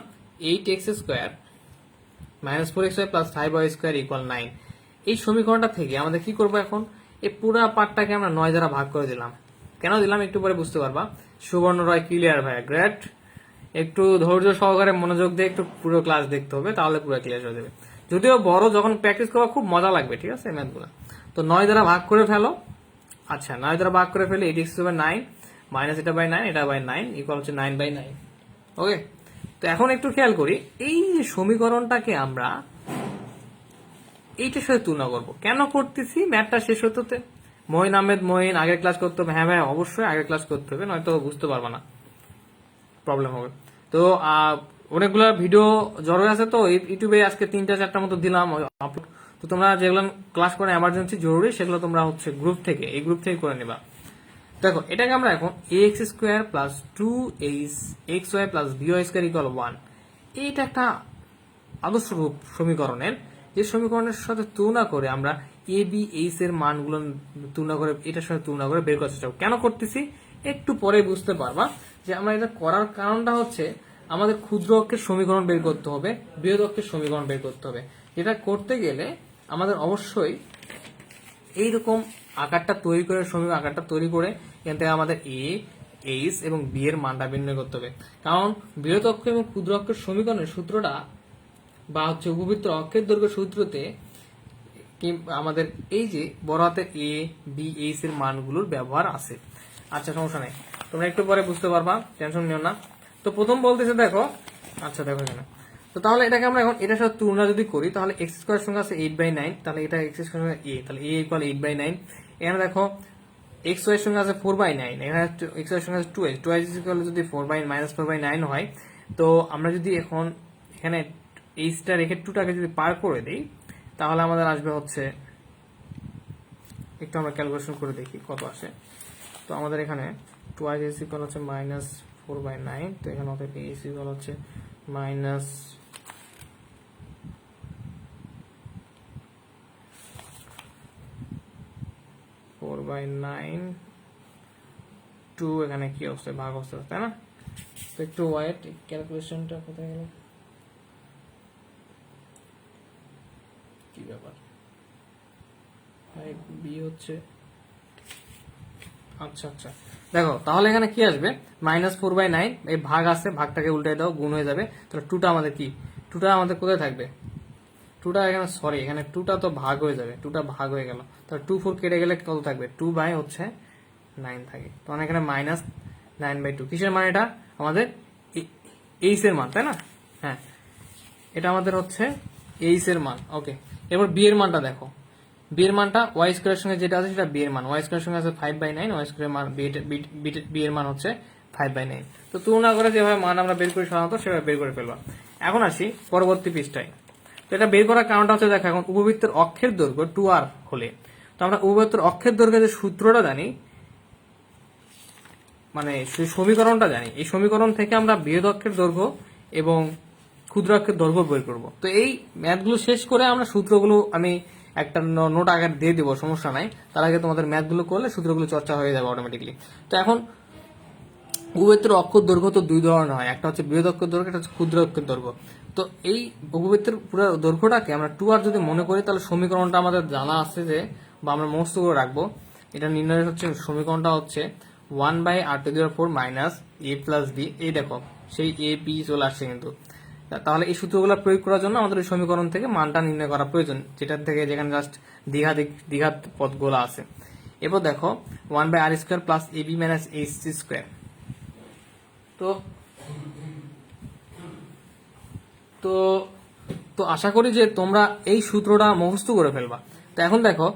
Speaker 1: 8x² -4xy + 5y² = 9। এই সমীকরণটা থেকে আমাদের কি করব এখন এই পুরা পার্টটাকে আমরা 9 দ্বারা ভাগ করে দিলাম। কেন দিলাম একটু পরে বুঝতে পারবা। সুবর্ণ রয় ক্লিয়ার ভাইয়া, গ্রেট। একটু ধৈর্য সহকারে মনোযোগ দিয়ে একটু পুরো ক্লাস দেখতে হবে, তাহলে পুরো ক্লিয়ার হয়ে যাবে। যদিও বড় যখন প্র্যাকটিস করবা খুব মজা লাগবে, ঠিক আছে ম্যাথগুলো। তো 9 দ্বারা ভাগ করে ফেলো। আচ্ছা 9 দ্বারা ভাগ করে ফেলে 8x/9 মাইনাস এটা বাই 9 এটা বাই 9 ইকুয়াল হচ্ছে 9/9। ওকে, তো এখন একটু খেয়াল করি এই যে সমীকরণটাকে আমরা এইটার সাথে তুলনা করবো। কেন করতেছি, ম্যাথটা শেষ হতে মঈন আহমেদ মঈন আগের ক্লাস করতে হবে। হ্যাঁ ভাই অবশ্যই আগের ক্লাস করতে হবে, নয়তো বুঝতে পারবা না, প্রবলেম হবে। তো অনেকগুলো ভিডিও জড়ো আছে, তো ইউটিউবে আজকে 3-4টা মতো দিলাম আপলোড। তো তোমরা যেগুলো ক্লাস করে এমার্জেন্সি জরুরি সেগুলো তোমরা হচ্ছে গ্রুপ থেকে এই গ্রুপ থেকে করে নিবা। দেখো এটাকে আমরা এখন ax² + 2xy + by² = 1, এইটা একটা আদর্শ রূপ সমীকরণের, যে সমীকরণের সাথে তুলনা করে আমরা এ বি এইচ এর মানগুলো তুলনা করে এটার সাথে তুলনা করে বের করার চেষ্টা করব। কেন করতেছি একটু পরে বুঝতে পারবা। যে আমরা এটা করার কারণটা হচ্ছে আমাদের ক্ষুদ্র অক্ষের সমীকরণ বের করতে হবে, বৃহৎ অক্ষের সমীকরণ বের করতে হবে। এটা করতে গেলে আমাদের অবশ্যই এইরকম আকারটা তৈরি করে সমীকরণ আকারটা তৈরি করে এখান থেকে আমাদের এ এইচ এবং বি এর মানটা নির্ণয় করতে হবে। কারণ বৃহৎ অক্ষ এবং ক্ষুদ্র অক্ষের সমীকরণের সূত্রটা বা হচ্ছে উপবৃত্ত অক্ষের দৈর্ঘ্য সূত্রতে আমাদের এই যে বড় হাতের এ বি এইচ এর মানগুলোর ব্যবহার আছে। আচ্ছা সমস্যা নেই, তোমরা একটু পরে বুঝতে পারবা, টেনশন নিও না। তো প্রথম বলতেছে দেখো, আচ্ছা দেখো এখানে, তো তাহলে এটাকে আমরা এখন এটার সাথে তুলনা যদি করি তাহলে x² সঙ্গে আছে 8/9, তাহলে এটা x² সঙ্গে a, তাহলে a = 8/9। এখানে দেখো xy এর সঙ্গে আছে 4/9, এখানে xy এর সঙ্গে আছে 2h, 2h যদি 4/9 হয়, তো আমরা যদি এখন এখানে এইচটা রেখে 2টাকে যদি পার করে দেই তাহলে আমাদের আসবে হচ্ছে, একটু আমরা ক্যালকুলেশন করে দেখি কত আসে। তো আমাদের এখানে 2h = হচ্ছে -4/9, তো এখানে আমাদের h = হচ্ছে -4/9 2, এখানে কি অবস্থা ভাগ অবস্থা, তাই না? তো একটু ওয়েট, ক্যালকুলেশনটা কোথায় গেল, কি ব্যাপার বি হচ্ছে, আচ্ছা আচ্ছা দেখো তাহলে এখানে কি আসবে -4/9, এই ভাগ আছে, ভাগটাকে উল্টে দাও গুণ হয়ে যাবে। তাহলে 2টা আমাদের কি, 2টা আমাদের কোথায় থাকবে, 2টা এখানে সরি এখানে 2টা তো ভাগ হয়ে যাবে, 2টা ভাগ হয়ে গেল, তাহলে 2 4 কেটে গেলে কত থাকবে 2/9 থাকে। তখন এখানে -9/2 কিসের মান, এটা আমাদের এইচ এর মান, তাই না? হ্যাঁ এটা আমাদের হচ্ছে এইচ এর মান। ওকে, এবার বি এর মানটা দেখো, বি এর মানটা y² এর সঙ্গে যেটা আছে সেটা বি এর মান, y² এর সঙ্গে আছে 5/9, y² এর মান বি এর মান হচ্ছে 5/9। তো তুলনা করে যেভাবে মান আমরা বের করি সাধারণত সেভাবে বের করে ফেলবা। এখন আসি পরবর্তী পৃষ্ঠায়। তো এটা বের করার কারণটা হচ্ছে দেখো এখন উপবৃত্তের অক্ষের দৈর্ঘ্য 2r হলে, তো আমরা উপবৃত্তের অক্ষের দৈর্ঘ্যের যে সূত্রটা জানি, মানে সমীকরণটা জানি, এই সমীকরণ থেকে আমরা বৃহৎ অক্ষের দৈর্ঘ্য এবং ক্ষুদ্র অক্ষের দৈর্ঘ্য বের করব। তো এই ম্যাথগুলো শেষ করে আমরা সূত্রগুলো আমি একটা নোট আকার দিয়ে দিব, সমস্যা নাই। তার আগে তোমাদের ম্যাথগুলো করলে সূত্রগুলো চর্চা হয়ে যাবে অটোমেটিকলি। তো এখন উপবৃত্তের অক্ষর দৈর্ঘ্য তো দুই ধরনের হয়, একটা হচ্ছে বৃহৎ অক্ষর দৈর্ঘ্য, একটা হচ্ছে ক্ষুদ্র অক্ষর দৈর্ঘ্য। তো এই উপবৃত্তের পুরো দৈর্ঘ্যটাকে আমরা 2r যদি মনে করি তাহলে সমীকরণটা আমাদের জানা আছে যে, বা আমরা মুখস্থ করে রাখবো। এটা নির্ণয়ের হচ্ছে সমীকরণটা হচ্ছে 1/r⁴ minus a plus B. এই দেখো সেই এ বি চলে আসছে কিন্তু। তাহলে এই সূত্রগুলো প্রয়োগ করার জন্য আমাদের এই সমীকরণ থেকে মানটা নির্ণয় করা প্রয়োজন, যেটার থেকে যেখানে জাস্ট দ্বিঘাত পদগুলো আছে। এরপর দেখো 1/r² plus ab minus h²। তো তো তো আশা করি যে তোমরা এই সূত্রটা মুখস্থ করে ফেলবা। তো এখন দেখো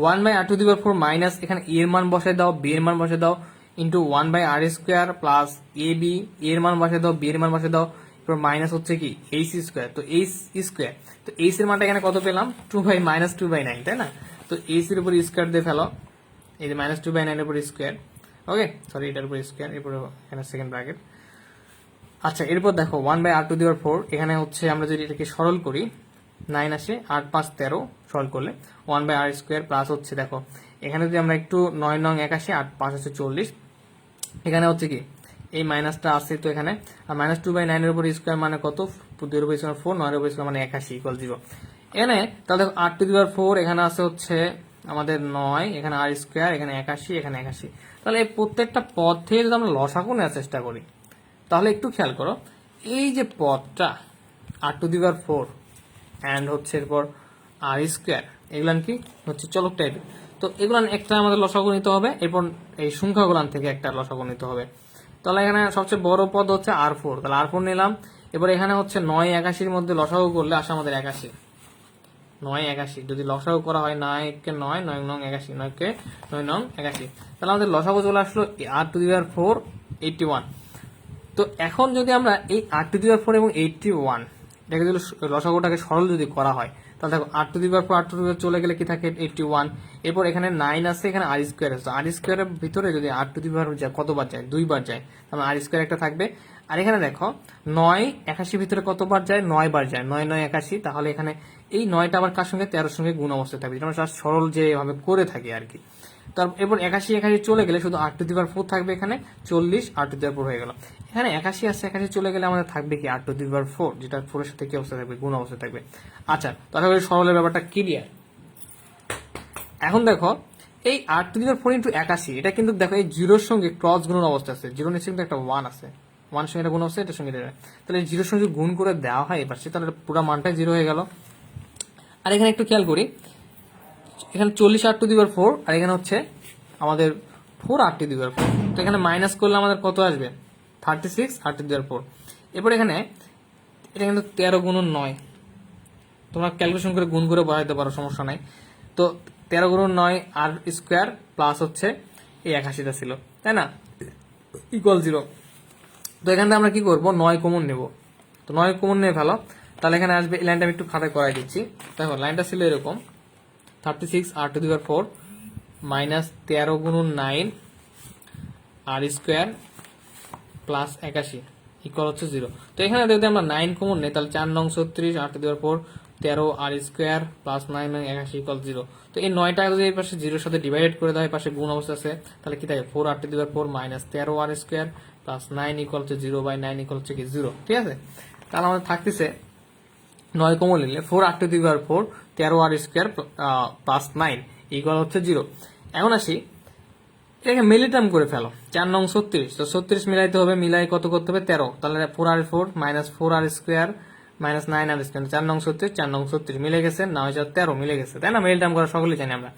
Speaker 1: 1/r⁴ মাইনাস এখানে এর মান বসায় দাও, বি এর মান বসায় দাও, into 1/r² plus A B, এর মান বসে দাও, বি এর মান বসে দাও, এরপর মাইনাস হচ্ছে কি এইচ স্কোয়ার, তো এইচ স্কোয়ার, তো এইচ এর মানটা এখানে কত পেলাম 2/-2/9, তাই না? তো এইচ এর উপর স্কোয়ার দিয়ে ফেলো, এই যে -2/9 এর উপর স্কোয়ার, ওকে সরি এটার উপর স্কোয়ার, এরপর এখানে সেকেন্ড ব্র্যাকেট। আচ্ছা এরপর দেখো 1/r⁴, এখানে হচ্ছে আমরা যদি এটাকে সরল করি 9 আসে, 8 5 13 সরল করলে 1/r² প্লাস হচ্ছে দেখো এখানে যদি আমরা একটু 9 নং 81, 8 5 হচ্ছে 40, এখানে হচ্ছে কি এই মাইনাসটা আছে, তো এখানে আর -2/9 এর উপর স্কোয়ার মানে কত, 2 এর উপর স্কোয়ার 4, 9 এর উপর স্কোয়ার মানে 81 = 0। এখানে তাহলে দেখো r⁴ এখানে আছে হচ্ছে আমাদের 9, এখানে r², এখানে 81, এখানে 81। তাহলে এই প্রত্যেকটা পদ থেকে যদি আমরা লসাগু নেওয়ার চেষ্টা করি তাহলে একটু খেয়াল করো, এই যে পদটা r⁴ অ্যান্ড হচ্ছে এরপর r², এগুলান কি হচ্ছে চলক টাইপের, তো এগুলান একটা আমাদের লসাগু নিতে হবে, এরপর এই সংখ্যাগুলান থেকে একটা লসাগু নিতে হবে। তাহলে এখানে সবচেয়ে বড় পদ হচ্ছে r4, তাহলে r4 নিলাম। এবার এখানে হচ্ছে 9 81 মধ্যে লসাগু করলে আসে আমাদের 81, 9 81 যদি লসাগু করা হয় 9 কে 9, 9 নং 81, 9 কে 9 নং 81, তাহলে আমাদের লসাগু চলে আসলো r⁴ 81। তো এখন যদি আমরা এই r⁴ এবং 81 এটাকে যদি লসাগুটাকে সরল যদি করা হয় তাহলে দেখো r⁴ চলে গেলে কি থাকে 81, এরপর এখানে 9 আছে, এখানে r² আছে, r² এর ভিতরে যদি r⁴ যায় কতবার যায়, 2 বার যায়, তাহলে r² একটা থাকবে। আর এখানে দেখো 9 81 ভিতরে কতবার যায়, 9 বার যায়, 9 9 81, তাহলে এখানে এই 9টা আবার কার সঙ্গে 13 সঙ্গে গুণ অবস্থায় থাকবে, যেটা আমরা সরল যেভাবে করে থাকি আর কি। তারপর এরপর 81 81 চলে গেলে শুধু r⁴ থাকবে, এখানে 40 r⁴ হয়ে গেল। এখানে 81 আছে, 81 চলে গেলে আমাদের থাকবে কি r⁴, যেটা 4 এর সাথে কি অবস্থা থাকবে, গুণ অবস্থা থাকবে। আচ্ছা তো আশা করি সরলের ব্যাপারটা ক্লিয়ার। এখন দেখো এই r⁴ ইন্টু 81, এটা কিন্তু দেখো এই জিরোর সঙ্গে ক্রস গুণন অবস্থা আছে, জিরো নিচে কিন্তু একটা 1 আছে, 1 সঙ্গে এটা গুণ অবস্থা, এটার সঙ্গে এটা, তাহলে এই জিরোর সঙ্গে গুণ করে দেওয়া হয় এবার, তাহলে পুরো মানটাই 0 হয়ে গেল। আর এখানে একটু খেয়াল করি, এখানে 40 r⁴, আর এখানে হচ্ছে আমাদের 4 r⁴, তো এখানে মাইনাস করলে আমাদের কত আসবে 36 r⁴। এরপর এখানে এটা কিন্তু 13 গুণন 9, তোমরা ক্যালকুলেশন করে গুণ করে বসাইতে পারো, সমস্যা নাই। তো 13 গুণন 9 r² প্লাস হচ্ছে এই 81টা ছিল, তাই না, = 0। তো এখান থেকে আমরা কি করব, 9 কমন নেব, তো 9 কমন নিয়ে ফেলো, তাহলে এখানে আসবে, এই লাইনটা আমি একটু খাতায় করাই দিচ্ছি। দেখো লাইনটা ছিল এরকম, 36 r⁴ মাইনাস 13 গুণন 9 r² প্লাস 81 = হচ্ছে 0। তো এখানে যদি আমরা 9 কমন নেই তাহলে 4 নং 36 r⁴ 13 r² প্লাস 9 নং 81 = 0। তো এই 9টা যদি এই পাশে 0 এর সাথে ডিভাইড করে দেওয়া হয়, পাশে গুণ অবস্থা আছে, তাহলে কি থাকে 4 r⁴ মাইনাস 13 r² প্লাস 9 = 0/9 = কি 0, ঠিক আছে। তাহলে আমাদের থাকতেছে 9 কমন নিলে 4 r⁴ 13 r² প্লাস 9 = হচ্ছে 0। এখন আসি এটাকে মিলিটার্ম করে ফেলো, 4 নং 36, তো 36 মিলাইতে হবে, মিলাই কত করতে হবে 13, তাহলে 4r⁴ minus 4r² minus 9r², 4 নং 36, 4 নং 36 মিলে গেছে, না হয়েছে 13 মিলে গেছে, তাই না, মিলিটার্ম করা সকলেই জানি আমরা,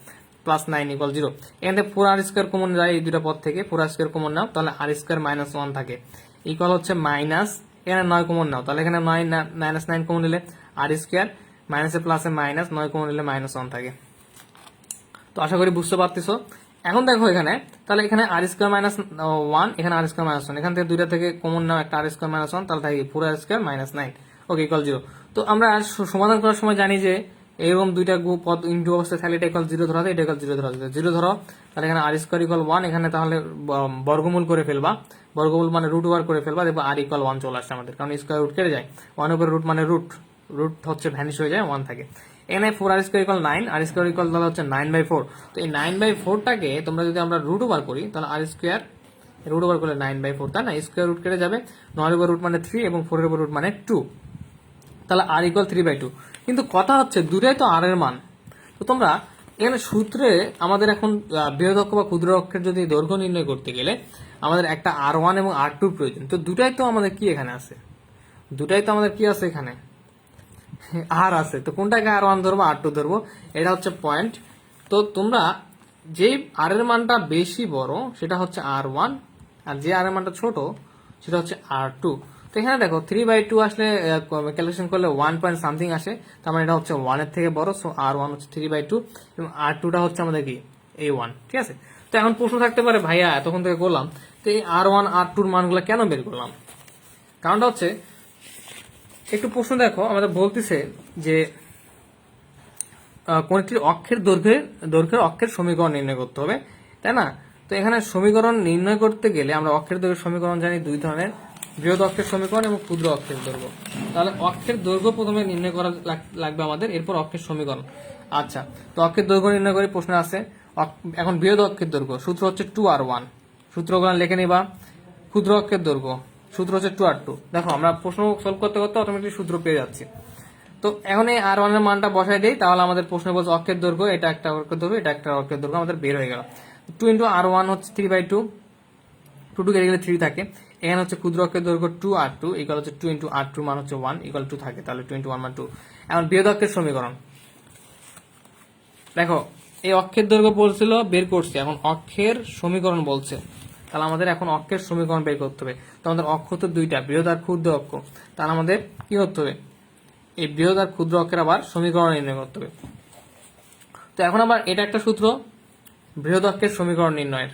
Speaker 1: প্লাস 9 = 0। এখান থেকে 4r² কমন যায় এই দুটো পদ থেকে, 4r² কমন নাও, তাহলে r² মাইনাস 1 থাকে, হচ্ছে মাইনাস, এখানে 9 কমন নাও, তাহলে এখানে 9 মাইনাস 9 কমন নিলে r² মাইনাসে প্লাসে মাইনাস, 9 কমন নিলে -1 থাকে। তো আশা করি বুঝতে পারতেছো। এখন দেখো এখানে, তাহলে এখানে r² মাইনাস 1, এখানে r² মাইনাস 1, এখান থেকে দুইটা থেকে কমন নাও একটা r² মাইনাস 1, তাহলে থাকে 4r² মাইনাস 9, ওকে = 0। তো আমরা সমাধান করার সময় জানি যে এরকম দুইটা পদ ইনটু অবস্থায় থাকলে এটা = 0 ধরা যায়, এটা = 0 ধরা যায়, 0 ধরো, তাহলে এখানে r² = 1, এখানে তাহলে বর্গমূল করে ফেলবা, বর্গমূল মানে √ করে ফেলবা, দেখবা r = 1 চলে আসছে আমাদের, কারণ স্কয়ার রুট কেটে যায়, 1 এর উপর রুট মানে রুট হচ্ছে ভ্যানিশ হয়ে যায়, 1 থাকে। এখানে 4r² = 9, r² তাহলে হচ্ছে 9/4। তো এই 9/4টাকে তোমরা যদি আমরা √ করি তাহলে r² √ করলে 9/4, তাই না, স্কয়ার রুট কেটে যাবে, 9 এর উপর রুট মানে 3 এবং 4 এর উপর রুট মানে 2, তাহলে r = 3/2। কিন্তু কথা হচ্ছে দুটাই তো r এর মান, তো তোমরা এখানে সূত্রে আমাদের এখন বৃহৎ বা ক্ষুদ্র অক্ষের যদি দৈর্ঘ্য নির্ণয় করতে গেলে আমাদের একটা r1 এবং r2 প্রয়োজন, তো দুটাই তো আমাদের কি এখানে আছে, দুটাই তো আমাদের কি আছে এখানে আর আছে, তো কোনটাকে r1 ধরবো r2 ধরবো, এটা হচ্ছে পয়েন্ট। তো তোমরা যে r এর মানটা বেশি বড় সেটা হচ্ছে r1, আর যে r এর মানটা ছোট সেটা হচ্ছে r2। তো এখানে দেখো 3/2 আসলে ক্যালকুলেশন করলে 1 পয়েন্ট সামথিং আসে, তার মানে এটা হচ্ছে 1 এর থেকে বড়, সো r1 হচ্ছে 3/2 এবং r2টা হচ্ছে আমাদের কি a1, ঠিক আছে। তো এখন প্রশ্ন থাকতে পারে ভাইয়া তখন থেকে করলাম তো এই R1 R2 মানগুলো কেন বের করলাম? কারণটা হচ্ছে একটু প্রশ্ন দেখো, আমাদের বলতেছে যে কোন একটি অক্ষের দৈর্ঘ্যের অক্ষের সমীকরণ নির্ণয় করতে হবে, তাই না? তো এখানে সমীকরণ নির্ণয় করতে গেলে আমরা অক্ষের দৈর্ঘ্যের সমীকরণ জানি দুই ধরনের, বৃহৎ অক্ষের সমীকরণ এবং ক্ষুদ্র অক্ষের দৈর্ঘ্য। তাহলে অক্ষের দৈর্ঘ্য প্রথমে নির্ণয় করা লাগবে আমাদের, এরপর অক্ষের সমীকরণ। আচ্ছা, তো অক্ষের দৈর্ঘ্য নির্ণয় করে প্রশ্ন আছে। এখন বৃহৎ অক্ষের দৈর্ঘ্য সূত্র হচ্ছে 2R1, সূত্রগুলো লিখে নিবা। ক্ষুদ্র অক্ষের দৈর্ঘ্য সূত্র হচ্ছে 2R2। দেখো আমরা প্রশ্ন সলভ করতে করতে অটোমেটিক সূত্র পেয়ে যাচ্ছি। তো এখন এই R1 এর মানটা বসাই দেই, তাহলে আমাদের প্রশ্ন বলছে অক্ষের দৈর্ঘ্য, এটা একটা অক্ষের দৈর্ঘ্য, এটা একটা অক্ষের দৈর্ঘ্য আমাদের বের হয়ে গেল। 2 ইন্টু R1 হচ্ছে 3/2, 2 টু কেটে গেলে 3 থাকে। এখানে হচ্ছে ক্ষুদ্র অক্ষের দৈর্ঘ্য 2R2 ইকুয়াল হচ্ছে 2 ইন্টু R2 মান হচ্ছে 1 ইকুয়াল 2 থাকে, তাহলে 2 ইন্টু 1 মান 2। এখন বৃহৎ অক্ষের সমীকরণ দেখো, এই অক্ষের দৈর্ঘ্য বলছিল বের করছি, এখন অক্ষের সমীকরণ বলছে, তাহলে আমাদের এখন অক্ষের সমীকরণ বের করতে হবে। তো আমাদের অক্ষ তো দুইটা, বৃহৎ আর ক্ষুদ্র অক্ষ, তাহলে আমাদের কি করতে হবে? এই বৃহৎ আর ক্ষুদ্র অক্ষের আবার সমীকরণ নির্ণয় করতে হবে। তো এখন আবার এটা একটা সূত্র বৃহৎ অক্ষের সমীকরণ নির্ণয়ের।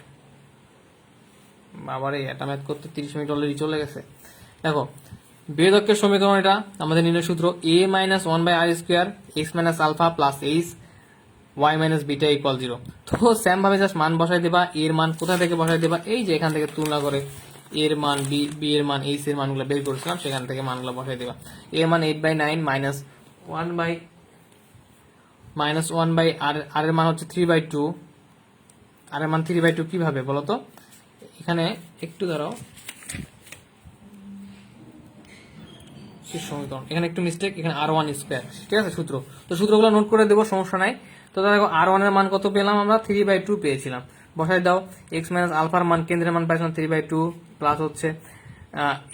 Speaker 1: আবার এটা ম্যাথ করতে 30 মিনিট অলরেডি চলে গেছে। দেখো বৃহৎ অক্ষের সমীকরণ, এটা আমাদের নির্ণয় সূত্র a minus 1/r square x minus alpha plus h y minus beta equal 0। তো সেম ভাবে জাস্ট মান বসাই দেবা। এর মান কোথা থেকে বসাই দেবা? এই যে এখান থেকে তুলনা করে এর মান বি এর মান এইচ এর মানগুলো বের করেছিলাম, সেখান থেকে মানগুলো বসাই দেবা। এর মান 8/9 মাইনাস 1/r এর মান হচ্ছে 3/2, আর এর মান 3/2 কিভাবে বলো তো? এখানে একটু দাঁড়াও, সমীকরণ এখানে একটু মিস্টেক, এখানে R1 স্কয়ার, ঠিক আছে সূত্র। তো সূত্রগুলো নোট করে দেবো, সমস্যা নাই। তো দেখো R1 এর মান কত পেলাম আমরা? 3/2 পেয়েছিলাম, বসাই দাও। এক্স মাইনাস আলফার মান কেন্দ্রের মান পাইছিলাম 3/2 প্লাস হচ্ছে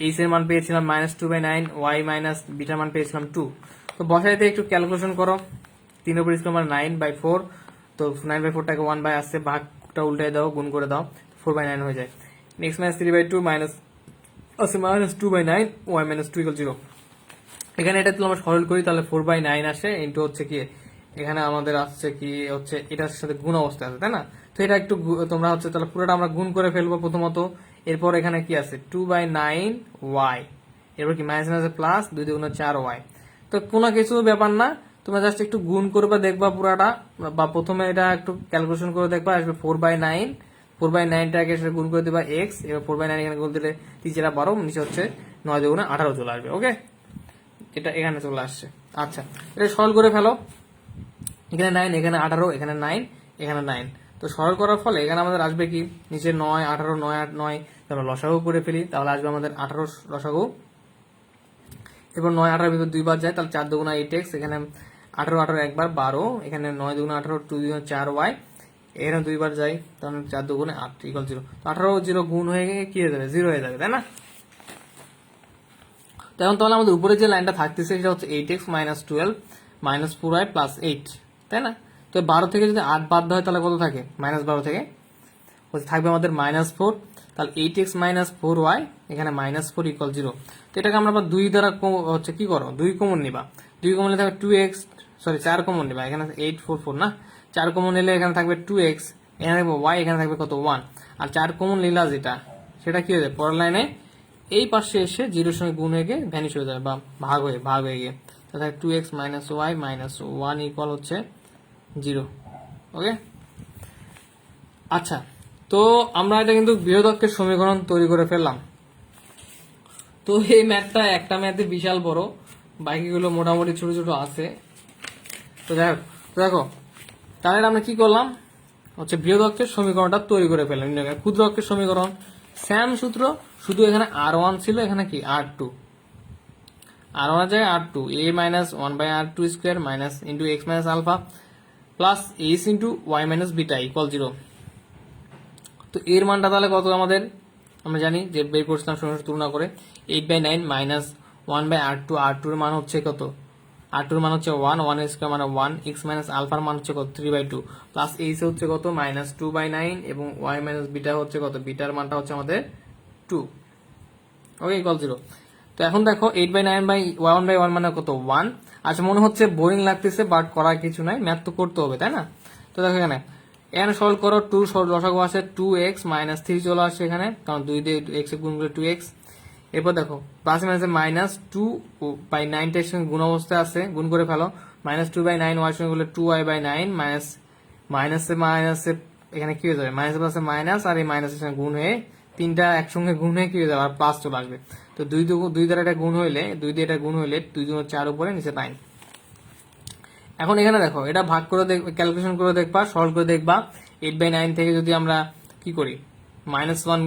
Speaker 1: এইচ এর মান পেয়েছিলাম -2/9, ওয়াই মাইনাস বিটার মান পেয়েছিলাম 2। তো বসাইতে একটু ক্যালকুলেশন করো, 3 উপর স্কয়ার মানে 9/4, তো 9/4টাকে 1 বাই আসছে, ভাগটা উল্টাই দাও, গুণ করে দাও, 4/9 হয়ে যায়। এক্স মাইনাস 3/2 মাইনাস আছে -2/9, ওয়াই মাইনাস 2 = 0। এখানে এটা তুলে আমরা সরল করি, তাহলে 4/9 আসে, ইন্টু হচ্ছে কি এখানে আমাদের আসছে কি হচ্ছে এটার সাথে গুণ অবস্থা আছে, তাই না? তো এটা একটু তোমরা হচ্ছে তাহলে পুরোটা আমরা গুণ করে ফেলবো প্রথমত। এরপর এখানে কি আছে 2/9 ওয়াই, এরপর কি মাইনাস আছে প্লাস 2 × 4 ওয়াই। তো কোনো কিছু ব্যাপার না, তোমরা জাস্ট একটু গুণ করবা, দেখবা পুরাটা, বা প্রথমে এটা একটু ক্যালকুলেশন করে দেখবা, আসবে 4/9, 4/9টাকে গুণ করে দিবা এক্স, এবার 4/9 এখানে গুণ দিলে 3 × 12, নিচে হচ্ছে 9 × 18 চলে আসবে। ওকে, এটা এখানে চলে আসছে। আচ্ছা, এটা সরল করে ফেলো, এখানে 9, এখানে 18, এখানে 9, এখানে 9। তো সরল করার ফলে এখানে আমাদের আসবে কি নিচে 9 18 9 8 9, তারপর লসাগু করে ফেলি, তাহলে আসবে আমাদের 18 লসাগু। এরপর 9 18 ভিতর 2 বার যায়, তাহলে 4 × 8x, এখানে 18 18 একবার 12, এখানে 9 × 18 2 × 4 y, এখানে 2 বার যায়, তাহলে 4 × 8 = 0। তো 18 0 গুণ হয়ে গিয়ে কি হয়ে যাবে? 0 হয়ে যাবে, তাই না? এখন তাহলে আমাদের উপরে যে লাইনটা থাকতেছে সেটা হচ্ছে 8x minus 12 minus 4y plus 8, তাই না? তো 12 থেকে যদি 8 বাদ দেওয়া হয় তাহলে কত থাকে? -12 থেকে থাকবে আমাদের -4, তাহলে 8x মাইনাস 4y, এখানে -4 = 0। তো এটাকে আমরা আবার 2 দ্বারা হচ্ছে কি করো, 2 কমন নিবা, 2 কমন নিলে থাকবে 2x, সরি 4 কমন নিবা, এখানে 8 4 4 না, 4 কমন নিলে এখানে থাকবে 2x, এখানে থাকবে y, এখানে থাকবে কত 1, আর 4 কমন নিলা যেটা সেটা কি হয়ে যায় পরের লাইনে এই পাশে এসে 0 সঙ্গে গুণ হয়ে গিয়ে ভ্যানিশ হয়ে যাবে, বা ভাগ হয়ে গিয়ে, তাহলে 2x minus Y minus 1 equal হচ্ছে 0। ওকে, আচ্ছা, তো আমরা এটা কিন্তু বৃহৎ অক্ষের সমীকরণ তৈরি করে ফেললাম। তো এই ম্যাথটা একটা ম্যাথে বিশাল বড়, বাকিগুলো মোটামুটি ছোট ছোট আছে। তো দেখো তাহলে আমরা কি করলাম হচ্ছে বৃহৎ অক্ষের সমীকরণটা তৈরি করে ফেললাম। ক্ষুদ্র অক্ষের সমীকরণ স্যাম সূত্র, শুধু এখানে R1 ছিল, এখানে কি R2, R1 এর জায়গায় R2, a minus 1/r2 square minus into x minus alpha plus h into y minus beta equal 0। তো এর মানটা তাহলে কত আমাদের আমরা জানি যে বের করছিলাম সমস্যা তুলনা করে, 8/9 মাইনাস 1/r2, R2 এর মান হচ্ছে কত? R2 এর মান হচ্ছে 1, 1 এর স্কয়ার মানে 1, এক্স মাইনাস আলফার মান হচ্ছে কত? 3/2 প্লাস এইচ হচ্ছে কত? -2/9, এবং ওয়াই মাইনাস বিটা হচ্ছে কত? বিটার মানটা হচ্ছে আমাদের 2। ওকে, ইকুয়াল 0। তো এখন দেখো 8/9/1/1 মানে কত? 1। আচ্ছা, মনে হচ্ছে বোরিং লাগতেছে, বাট করার কিছু নাই, ম্যাথ তো করতে হবে, তাই না? তো দেখো এখানে এখানে সলভ করো, 2 লসাগু আছে 2x মাইনাস 3 চলে আসছে এখানে, কারণ 2 দিয়ে x এ গুণ করে 2x। এরপর দেখো প্লাস মাইনাসে মাইনাস 2/9 এর সঙ্গে গুণ অবস্থায় আছে, গুণ করে ফেলো। -2/9 y সঙ্গে করলে 2y/9 মাইনাস মাইনাসে মাইনাসে এখানে কি হয়ে যাবে, মাইনাস প্লাসে মাইনাস, আর এই মাইনাসের সঙ্গে গুণ হয়ে তিনটা একসঙ্গে গুণ হয়ে কি হয়ে যাবে, আর প্লাস চলে আসবে। তো 2 দ্বারা এটা গুণ হইলে 2 দিয়ে এটা গুণ হইলে 2 × 4 উপরে নিচে 9। এখন এখানে দেখো এটা ভাগ করে ক্যালকুলেশন করে দেখবা, সলভ করে দেখবা। 8/9 থেকে যদি আমরা কি করি, -1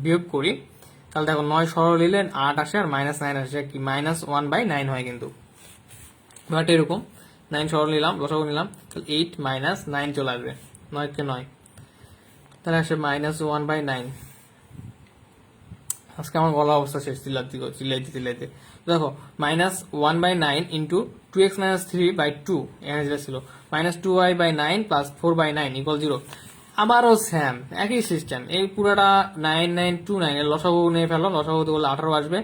Speaker 1: বিয়োগ করি, তাহলে দেখো 9 সরল নিলে 8 আসে, আর -9 আসে, কি -1/9 হয় কিন্তু। ব্যাপারটা এরকম, 9 সরল নিলাম, লসাগু নিলাম, তাহলে 8 - 9 চলে আসবে, 9 কে 9, তাহলে আসে -1/9। আজকে আমার গলা অবস্থা শেষ, চিল্লাইতে। দেখো -1/9 ইন্টু 2x - 3/2, এখানে যেটা ছিল -2y/9 প্লাস 4/9 = 0। আবারও স্যাম একই সিস্টেম, এই পুরাটা 9929 এর লসাগু নিয়ে ফেলো, লসাগু বললে 18 আসবে,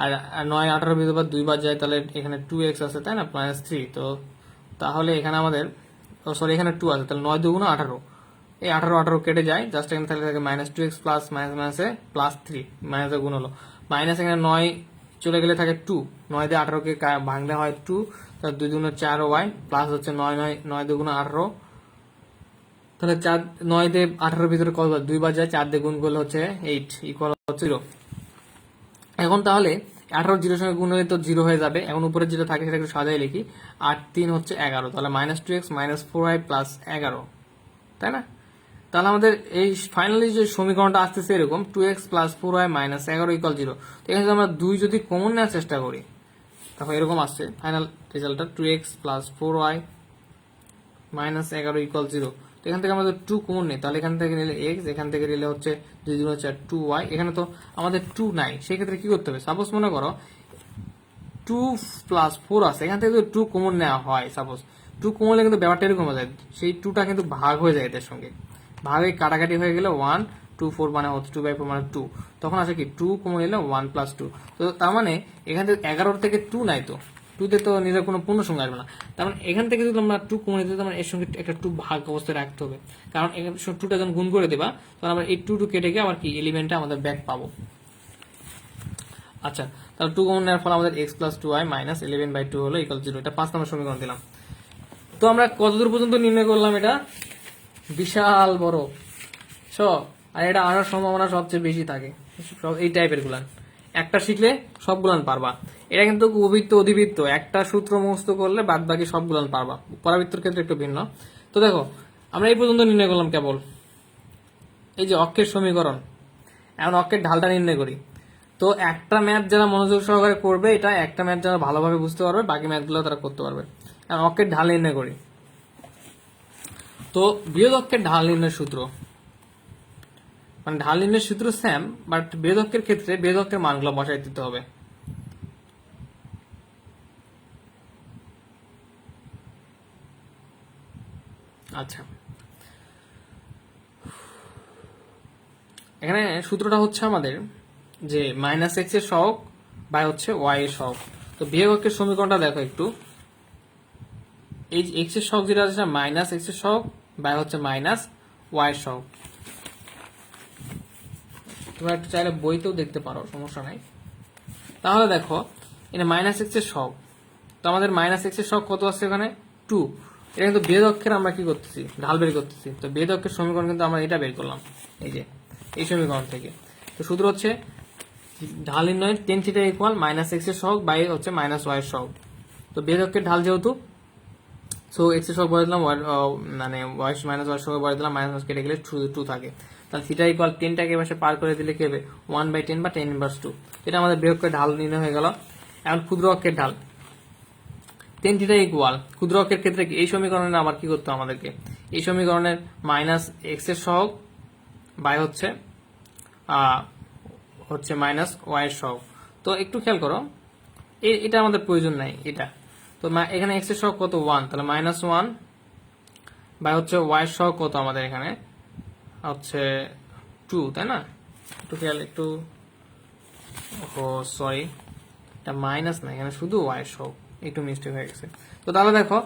Speaker 1: আর 9 18 ভিতরে 2 বার যায়, তাহলে এখানে 2x আছে তাই না, -3। তো তাহলে এখানে আমাদের সরি এখানে 2 আছে, তাহলে 9 2 × 18, এই 18 কেটে যায়, জাস্ট এখানে তাহলে থাকে -2x প্লাস মাইনাসে +3, মাইনাসে গুণ হলো, মাইনাস এখানে 9 চলে গেলে থাকে 2, 9 দিয়ে 18 কে ভাঙলে হয় 2, তাহলে 2 2 4y প্লাস হচ্ছে 9 2 × 18, তাহলে 9 দিয়ে 18 ভিতরে কত 2 বার যায়, 4 দিয়ে গুণ করলে হচ্ছে 8 ইকুয়াল হচ্ছে 0। এখন তাহলে 18 0 সঙ্গে গুণ হলে তো 0 হয়ে যাবে। এখন উপরে যেটা থাকে সেটা একটু সাজাই লিখি, 8 3 হচ্ছে 11, তাহলে -2x - 4y প্লাস 11, তাই না? তাহলে আমাদের এই ফাইনালি যে সমীকরণটা আসতেছে এরকম 2x + 4y - 11 = 0। তো এখানে আমরা 2 যদি কমন নেওয়ার চেষ্টা করি, তাহলে এরকম আসছে ফাইনাল রেজাল্টটা 2x + 4y - 11 = 0। তো এখান থেকে আমাদের 2 কমন নেই, তাহলে এখান থেকে নিলে x, এখান থেকে নিলে হচ্ছে 2 2 4 2y, এখানে তো আমাদের 2 নাই, সেই ক্ষেত্রে কি করতে হবে, সাপোজ মনে করো 2 + 4 আছে, এখান থেকে যদি 2 কমন নেওয়া হয়, সাপোজ 2 কমন নিলে কিন্তু ব্যাপারটা এরকম হয়ে যায়, সেই 2টা কিন্তু ভাগ হয়ে যায় এদের সঙ্গে, ভাগে কাটাকাটি হয়ে গেলে 1 2 4 মানে হচ্ছে 2/4 মানে 2, তখন আসে কি 2 কমন নিলে 1 + 2। তো তার মানে এখান থেকে 11 থেকে 2 নাই, তো 2 তে তো নিজের কোনো পূর্ণ সংখ্যা আসবে না, তার মানে এখান থেকে যদি আমরা 2 কমন নিতে, তার মানে এর সঙ্গে একটা 2 ভাগ অবস্থায় রাখতে হবে, কারণ এখানে 2টা যখন গুণ করে দেবা, তখন আমরা এই 2 কেটে গিয়ে আবার কি এলিমেন্টটা আমাদের ব্যাক পাবো। আচ্ছা, তাহলে 2 কমন নেওয়ার ফলে আমাদের x + 2y - 11/2 হলো = 0। এটা 5 নম্বর সমীকরণ দিলাম। তো আমরা কতদূর পর্যন্ত নির্ণয় করলাম, এটা বিশাল বড় সব, আর এটা আনার সম্ভাবনা সবচেয়ে বেশি থাকে সব এই টাইপের গুলান, একটা শিখলে সবগুলান পারবা। এটা কিন্তু উপবৃত্ত অধিবৃত্ত একটা সূত্র মুখস্থ করলে বাদ বাকি সবগুলান পারবা, পরাবৃত্তর ক্ষেত্রে একটু ভিন্ন। তো দেখো আমরা এই পর্যন্ত নির্ণয় করলাম কেবল এই যে অক্ষের সমীকরণ, এখন অক্ষের ঢালটা নির্ণয় করি। তো একটা ম্যাথ যারা মনোযোগ সহকারে করবে, এটা একটা ম্যাথ যারা ভালোভাবে বুঝতে পারবে, বাকি ম্যাথগুলো তারা করতে পারবে। এখন অক্ষের ঢাল নির্ণয় করি। তো বৃহৎ অক্ষের ঢাল নির্ণয়ের সূত্র, মানে ঢাল নির্ণয়ের সূত্র সেম, বাট বৃহৎ অক্ষের ক্ষেত্রে বৃহৎ অক্ষের মানগুলো বসাই দিতে হবে। আচ্ছা, এখানে সূত্রটা হচ্ছে আমাদের যে -x এর সহগ বাই হচ্ছে y এর সহগ। তো বৃহৎ অক্ষের সমীকরণটা দেখো একটু, এই যে x এর সহগ যেটা আছে -x এর সহগ বাই হচ্ছে -y এর সহগ। তোমরা একটু চাইলে বইতেও দেখতে পারো, সমস্যা নাই। তাহলে দেখো এটা -x এর সহগ, তো আমাদের -x এর সহগ কত আছে এখানে 2, এটা কিন্তু বৃহৎ অক্ষের আমরা কি করতেছি, ঢাল বের করতেছি। তো বৃহৎ অক্ষের সমীকরণ কিন্তু আমরা এটা বের করলাম, এই যে এই সমীকরণ থেকে। তো সূত্র হচ্ছে ঢাল নির্ণয় tan θ = -x এর সহগ বাই হচ্ছে -y এর সহগ। তো বৃহৎ অক্ষের ঢাল যেহেতু, সো x এর সহগ বলে দিলাম, মানে y এর সহগ বলে দিলাম, মাইনাস কেটে গেলে 2 থাকে, তাহলে θ = 10টাকে পাশে পার করে দিলে কি হবে 1/10 বা 10^2। এটা আমাদের বৃহৎ অক্ষের ঢাল নির্ণয় হয়ে গেল। এখন ক্ষুদ্র অক্ষের ঢাল tan θ = ক্ষুদ্র অক্ষের ক্ষেত্রে কি এই সমীকরণে আবার কি করতে হবে আমাদেরকে, এই সমীকরণের -x এর সহগ বাই হচ্ছে -y এর সহগ। তো একটু খেয়াল করো, এটা আমাদের প্রয়োজন নাই এটা। তো এখানে x এর সহগ কত 1, তাহলে -1 বাই হচ্ছে y এর সহগ কত আমাদের এখানে হচ্ছে 2, তাই না? একটু খেয়াল একটু, ও সরি, এটা মাইনাস না, এখানে শুধু y এর সহগ, একটু মিস্টেক হয়ে গেছে। তো তাহলে দেখো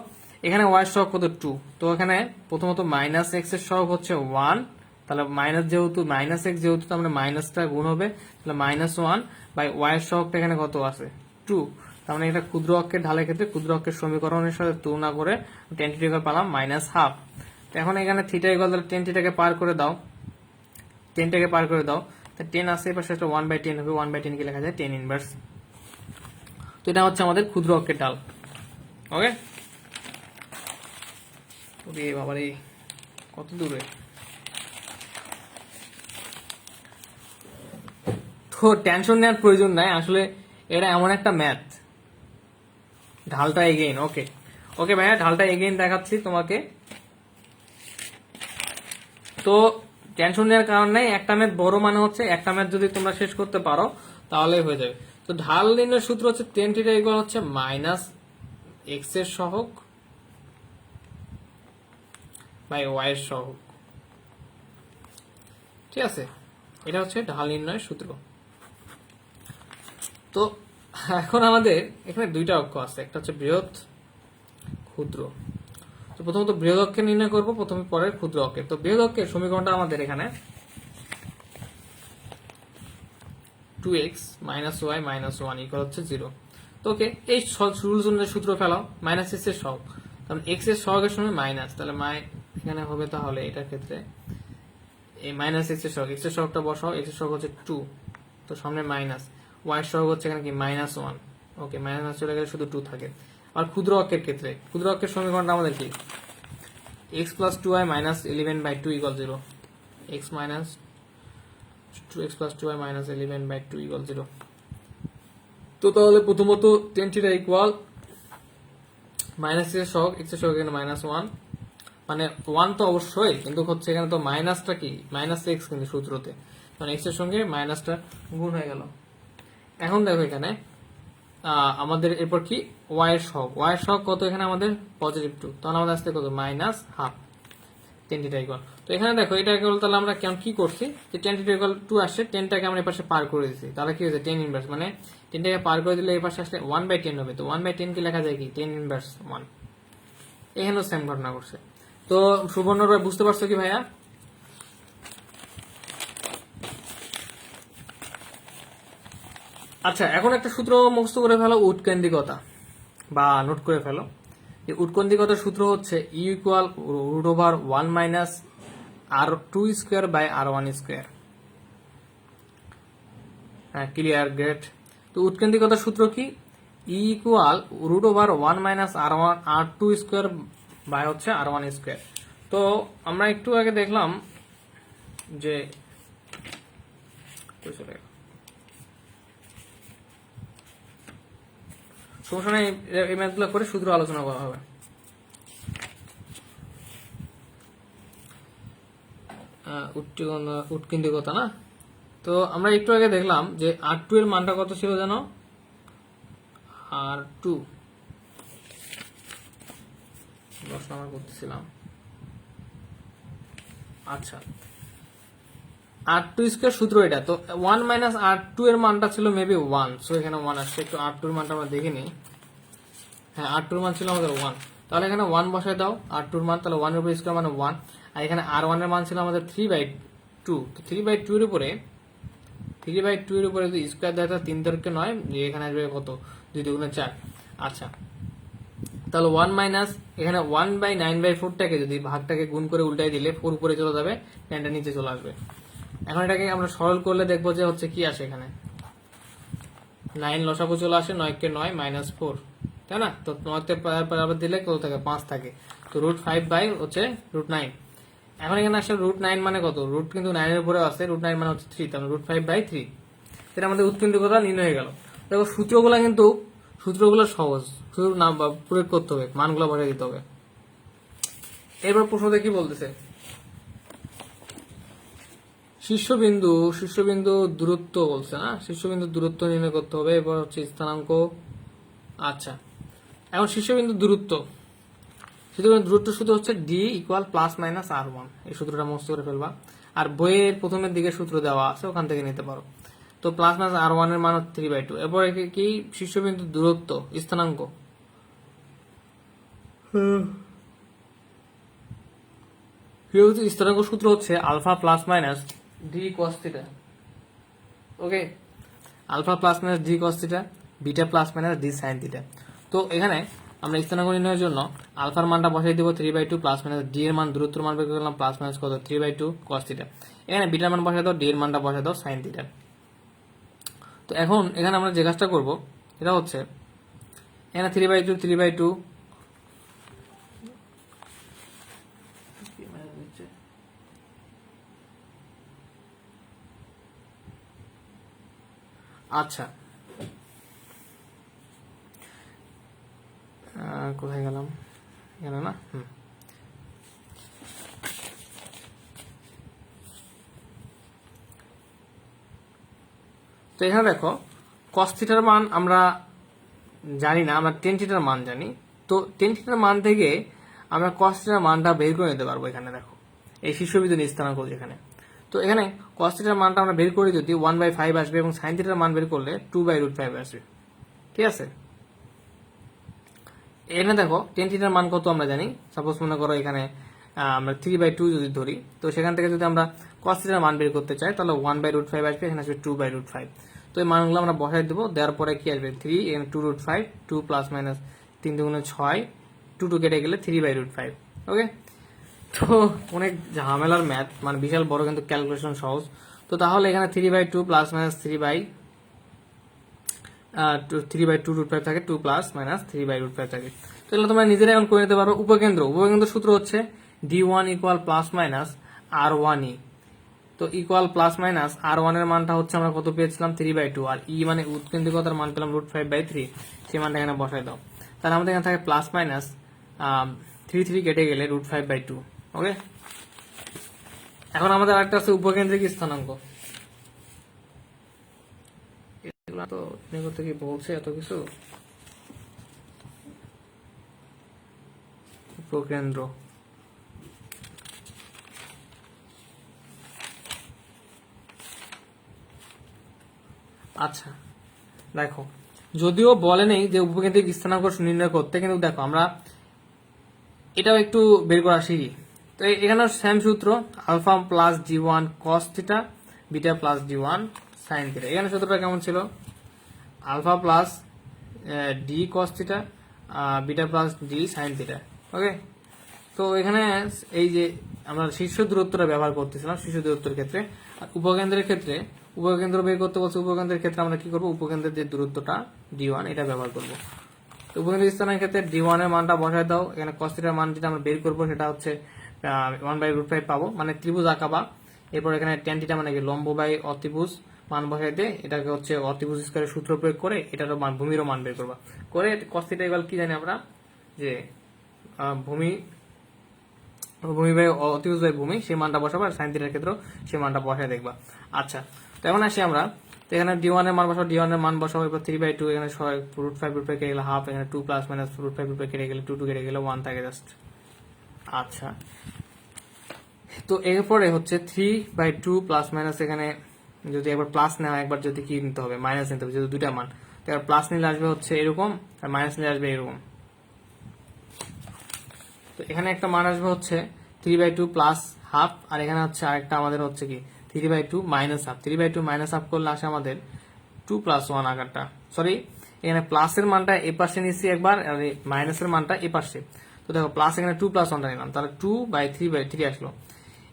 Speaker 1: এখানে ওয়াই এর সহগ কত 2, তো এখানে প্রথমত মাইনাস এক্স এর সহগ হচ্ছে 1, তাহলে মাইনাস যেহেতু মাইনাস এক্স যেহেতু তার মানে মাইনাসটা গুণ হবে, তাহলে -1 বাই ওয়াই এর সহগটা এখানে কত আছে 2, তার মানে এটা ক্ষুদ্র অক্ষের ঢালের ক্ষেত্রে ক্ষুদ্র অক্ষের সমীকরণের সাথে তুলনা করে tan θ পেলাম -1/2। তো এখন এখানে থিটা ইকুয়াল, তাহলে tan θ কে পার করে দাও, টেনটাকে পার করে দাও, তা 10 আসে এই পাশে 1/10 হবে, 1/10 কি লেখা যায় tan ইনভার্স। তো এটা হচ্ছে আমাদের ক্ষুদ্র অক্ষের ঢাল। ওকে, ওরে বাবারে কত দূরে। তো টেনশন নেওয়ার প্রয়োজন নাই, আসলে এটা এমন একটা ম্যাথ। ঢালটা এগেইন, ওকে ওকে ভাইয়া, ঢালটা এগেইন দেখাচ্ছি তোমাকে। তো টেনশন নেওয়ার কারণ নাই, একটা ম্যাথ বড় মানে হচ্ছে একটা ম্যাথ যদি তোমরা শেষ করতে পারো তাহলেই হয়ে যাবে। তো ঢাল নির্ণয়ের সূত্র হচ্ছে tan θ ইকুয়াল হচ্ছে -x এর সহগ বাই y এর সহগ। ঠিক আছে, এটা হচ্ছে ঢাল নির্ণয়ের সূত্র। তো এখন আমাদের এখানে দুইটা অক্ষ আছে, একটা হচ্ছে বৃহৎ, ক্ষুদ্র। তো প্রথমত বৃহৎ অক্ষের নির্ণয় করবো, প্রথমে পরের ক্ষুদ্র অক্ষের। তো বৃহৎ অক্ষের সমীকরণটা আমাদের এখানে 2x - y - 1 ইকুয়াল হচ্ছে 0। তো ওকে, এই রুলস অনুযায়ী সূত্র ফেলাও, মাইনাস এক্স এর সহগ, কারণ এক্স এর সহগের সময় মাইনাস, তাহলে এখানে হবে তাহলে এটার ক্ষেত্রে এই মাইনাস এক্স এর সহগ, এক্স এর সহগটা বসাও, এক্স এর সহগ হচ্ছে 2, তো সামনে মাইনাস, ওয়াই এর সহগ হচ্ছে এখানে কি -1, ওকে মাইনাস চলে গেলে শুধু 2 থাকে। আর ক্ষুদ্র অক্ষের ক্ষেত্রে ক্ষুদ্র অক্ষের সমীকরণটা আমাদের কি x + 2y - 11/2 = 0, x - 2x + 2y - 11/2 = 0। তো তাহলে প্রথমত tan θ ইকুয়াল মাইনাস এর সহগ, x এর সহগ এখানে -1, মানে 1 তো অবশ্যই, কিন্তু হচ্ছে এখানে তো মাইনাসটা কি -x কিন্তু সূত্রতে, মানে x এর সঙ্গে মাইনাসটা গুণ হয়ে গেল। এখন দেখো এখানে আমাদের এরপর কি y এর সহগ, y এর সহগ কত এখানে আমাদের +2, তাহলে আমাদের আসতে কত -1/2 tan θ ইকুয়াল। তো এখানে দেখো এটা ইকুয়াল, তাহলে আমরা কেমন কি করছি যে tan θ ইকুয়াল 2 আসছে, 10টাকে আমরা এই পাশে পার করে দিয়েছি, তাহলে কি হয়েছে tan ইনভার্স, মানে 10টাকে পার করে দিলে এই পাশে আসলে 1/10 হবে, তো 1/10 কি লেখা যায় কি tan ইনভার্স 1। এখানেও সেম ঘটনা করছে। তো সুবর্ণ ভাই বুঝতে পারছো কি ভাইয়া? আচ্ছা, এখন একটা সূত্র মুখস্থ করে ফেলো, উৎকেন্দ্রিকতা, বা নোট করে ফেলো। এই উৎকেন্দ্রিকতার সূত্র হচ্ছে E equal √1 - r2² by r1²। হ্যাঁ, ক্লিয়ার, গ্রেট। তো উৎকেন্দ্রিকতার সূত্র কি? E ইকুয়াল √1 - r2² বাই হচ্ছে r1²। তো আমরা একটু আগে দেখলাম যে সমস্যা নেই, এই ম্যাথগুলো করে সূত্র আলোচনা করা হবে। উৎকেন্দ্রিকতা না, তো আমরা একটু আগে দেখলাম যে r2 এর মানটা কত ছিল জানো? r2 10 নাম্বার করতেছিলাম। আচ্ছা, r2² সূত্র এটা, তো 1 - r2 এর মানটা ছিল মেবি 1, সো এখানে 1 আসছে। একটু r2 এর মানটা আমরা দেখে নিই। হ্যাঁ, r2 এর মান ছিল আমাদের 1, তাহলে এখানে 1 বসায় দাও, r2 এর মান, তাহলে 1 এর উপর স্কয়ার মানে 1, আর এখানে r1 এর মান ছিল আমাদের 3/2, তো 3/2 এর উপরে 3/2 এর উপরে যদি স্কয়ার দেয় তাহলে 3 দরকে 9, যে এখানে আসবে কত 2 দুগুণে 4। আচ্ছা, তাহলে 1 মাইনাস এখানে 1/9/4টাকে যদি ভাগটাকে গুণ করে উল্টাই দিলে 4 উপরে চলে যাবে, টেনটা নিচে চলে আসবে। এখন এটাকে আমরা সরল করলে দেখবো যে হচ্ছে কি আসে, এখানে 9 লসাগু চলে আসে, 9 কে 9 -4, তাই না? তো 9 তে আবার দিলে কত থাকে 5 থাকে, তো √5 বাই হচ্ছে √9। এখন এখানে আসলে √9 মানে কত, রুট কিন্তু 9 এর উপরে আছে, √9 মানে হচ্ছে 3, তাহলে √5/3। এটা আমাদের উৎকেন্দ্রিকতা নির্ণয় হয়ে গেল। দেখো সূত্রগুলো সহজ, শুধু নাম প্রয়োগ করতে হবে, মানগুলো বসাই দিতে হবে। এরপর প্রশ্নতে কি বলতেছে, শীর্ষবিন্দু দূরত্ব বলছে না, শীর্ষবিন্দু দূরত্ব নির্ণয় করতে হবে। এরপর হচ্ছে স্থানাঙ্ক। আচ্ছা, এখন শীর্ষবিন্দু দূরত্ব সূত্র হচ্ছে d ইকুয়াল +- r1, এই সূত্রটা মুখস্থ করে ফেলবা। আর বইয়ের প্রথমের দিকে সূত্র দেওয়া আছে, ওখান থেকে নিতে পারো। তো +- এর মান 3/2। এরপর কি শীর্ষবিন্দু দূরত্ব স্থানাঙ্ক যেহেতু স্থিরাঙ্ক সূত্র হচ্ছে alpha plus minus d cos theta. Okay, alpha plus minus d cos theta, beta plus minus d sine theta. তো এখানে আমরা স্থিরাঙ্ক নির্ণয়ের জন্য আলফার মানটা বসাই দিব 3/2 প্লাস মাইনাস ডি এর মান দূরত্বের মান বের করলাম প্লাস মাইনাস কত 3/2 কস থিটা। এখানে বিটার মান বসাই দাও, ডি এর মানটা বসাই দাও সাইন থিটা। তো এখন এখানে আমরা যে কাজটা করবো এটা হচ্ছে এখানে 3/2 আচ্ছা, কোথায় গেলাম, এখানে না। তো এখানে দেখো কস থিটার মান আমরা জানি না, আমরা টেন থিটার মান জানি। তো টেন থিটার মান থেকে আমরা কস থিটার মানটা বের করে নিতে পারবো। এখানে দেখো এই শীর্ষবিন্দু স্থানাঙ্ক যেখানে, তো এখানে কস থিটার মানটা আমরা বের করি যদি 1/5 আসবে এবং সাইন থিটার মান বের করলে 2/5 আসবে। ঠিক আছে, এখানে দেখো টেন থিটার মান কত আমরা জানি। সাপোজ মনে করো এখানে আমরা 3/2 যদি ধরি, তো সেখান থেকে যদি আমরা কস থিটার মান বের করতে চাই তাহলে 1/5 আসবে, এখানে আসবে 2/5। তো এই মানগুলো আমরা বসাই দেবো, দেওয়ার পরে কি আসবে 3, এখানে 2/5, 2 প্লাস মাইনাস 3 দুগুণে 6, 2 কেটে গেলে 3/5। ওকে, তো অনেক ঝামেলার ম্যাথ, মানে বিশাল বড় কিন্তু ক্যালকুলেশন সহজ। তো তাহলে এখানে 3/2 প্লাস মাইনাস 3/2 থাকে, 2 প্লাস মাইনাস 3/5 থাকে। তো এগুলো তোমরা নিজেরাই এখন করে নিতে পারো। উপকেন্দ্র সূত্র হচ্ছে d1 equal plus minus r1e। তো ইকুয়াল প্লাস মাইনাস r1 এর মানটা হচ্ছে আমরা কত পেয়েছিলাম 3/2, আর ই মানে উৎকেন্দ্রিকতার মান পেলাম √5/3, সেই মানটা এখানে বসাই দাও। তাহলে আমাদের এখানে থাকে প্লাস মাইনাস 3 কেটে গেলে √5/2। ওকে, এখন আমাদের আরেকটা আছে উপকেন্দ্রিক স্থানাঙ্ক। এগুলো তো করতে কি বলছে এত কিছু। উপকেন্দ্র, আচ্ছা দেখো যদিও বলে নেই যে উপকেন্দ্রিক স্থানাঙ্ক নির্ণয় করতে, কিন্তু দেখো আমরা এটাও একটু বের করা শিখি। তো এখানে সেম সূত্র, alpha plus d1 cos theta, beta plus d1 sine theta. এখানে সূত্রটা কেমন ছিল, alpha plus d cos theta, beta plus d sine theta. Okay, তো এখানে এই যে আমরা শীর্ষ দূরত্বটা ব্যবহার করতেছিলাম শীর্ষ দূরত্বের ক্ষেত্রে, আর উপকেন্দ্রের ক্ষেত্রে উপকেন্দ্র বের করতে বলছে। উপকেন্দ্রের ক্ষেত্রে আমরা কি করবো, উপকেন্দ্রের যে দূরত্বটা d1 এটা ব্যবহার করবো। তো উপকেন্দ্র স্থানের ক্ষেত্রে d1 এর মানটা বসায় দাও। এখানে cos থিটার মান যেটা আমরা বের করবো সেটা হচ্ছে 1/√5 পাবো, মানে ত্রিভুজ আঁকাবা। এরপর এখানে tan থিটা মানে কি লম্ব বাই অতিভুজ মান বসাই দিয়ে এটাকে হচ্ছে অতিভুজ স্কয়ারের সূত্র প্রয়োগ করে এটারও মান ভূমিরও মান বের করবা করে cos থিটা ইকুয়াল কি জানি আমরা যে ভূমি বাই অতিভুজ বাই ভূমি, সেই মানটা বসাবো। আর সাইন থিটার ক্ষেত্রেও সেই মানটা বসায় দেখবা। আচ্ছা, তো এখন আসি আমরা, তো এখানে d1 এর মান বসাবো, d1 এর মান বসাবো। এরপর 3/2, এখানে √5 কেটে গেলে হাফ, এখানে 2 প্লাস মাইনাস √5 কেটে গেলে 2 কেটে গেলে 1 থাকে জাস্ট। আচ্ছা, তো এরপরে হচ্ছে 3/2 প্লাস মাইনাস, এখানে যদি একবার প্লাস নেওয়া একবার যদি কি নিতে হবে মাইনাস নিতে হবে, যেহেতু দুইটা মান। তো এবার প্লাস নিলে আসবে হচ্ছে এরকম, আর মাইনাস নিলে আসবে এরকম। তো এখানে একটা মান আসবে হচ্ছে 3/2 প্লাস হাফ, আর এখানে হচ্ছে আরেকটা আমাদের হচ্ছে কি 3/2 মাইনাস হাফ। 3/2 মাইনাস হাফ করলে আসে আমাদের 2 প্লাস 1 আকারটা। সরি, এখানে প্লাসের মানটা এ পাশে নিচ্ছি একবার, আর মাইনাসের মানটা এ পাশে। তো দেখো প্লাস এখানে 2 প্লাস 1টা নিলাম, তাহলে 2/3/3 আসলো।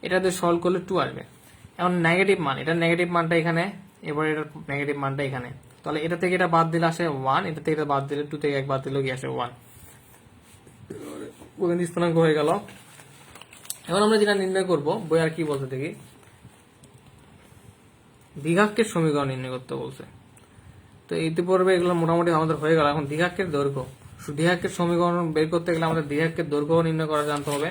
Speaker 1: এটাতে সলভ করলে 2 আসবে। এখন নেগেটিভ মান, এটা নেগেটিভ মানটা এখানে, এবার এটা নেগেটিভ মানটা এখানে। তাহলে এটা থেকে এটা বাদ দিলে আসে 1, এটা থেকে এটা বাদ দিলে 2 থেকে 1 বাদ দিলে কি আসে 1। উপকেন্দ্রিক স্থানাঙ্ক হয়ে গেল। এখন আমরা যেটা নির্ণয় করব, বই আর কি বলতে দেখি, দ্বিঘাক্ষের সমীকরণ নির্ণয় করতে বলছে। তো ইতিপূর্বে এগুলো মোটামুটি আমাদের হয়ে গেল। এখন দ্বিঘাক্ষের দৈর্ঘ্য, দ্বিঘাক্ষের সমীকরণ বের করতে গেলে আমাদের দ্বিঘাক্ষের দৈর্ঘ্য নির্ণয় করা জানতে হবে।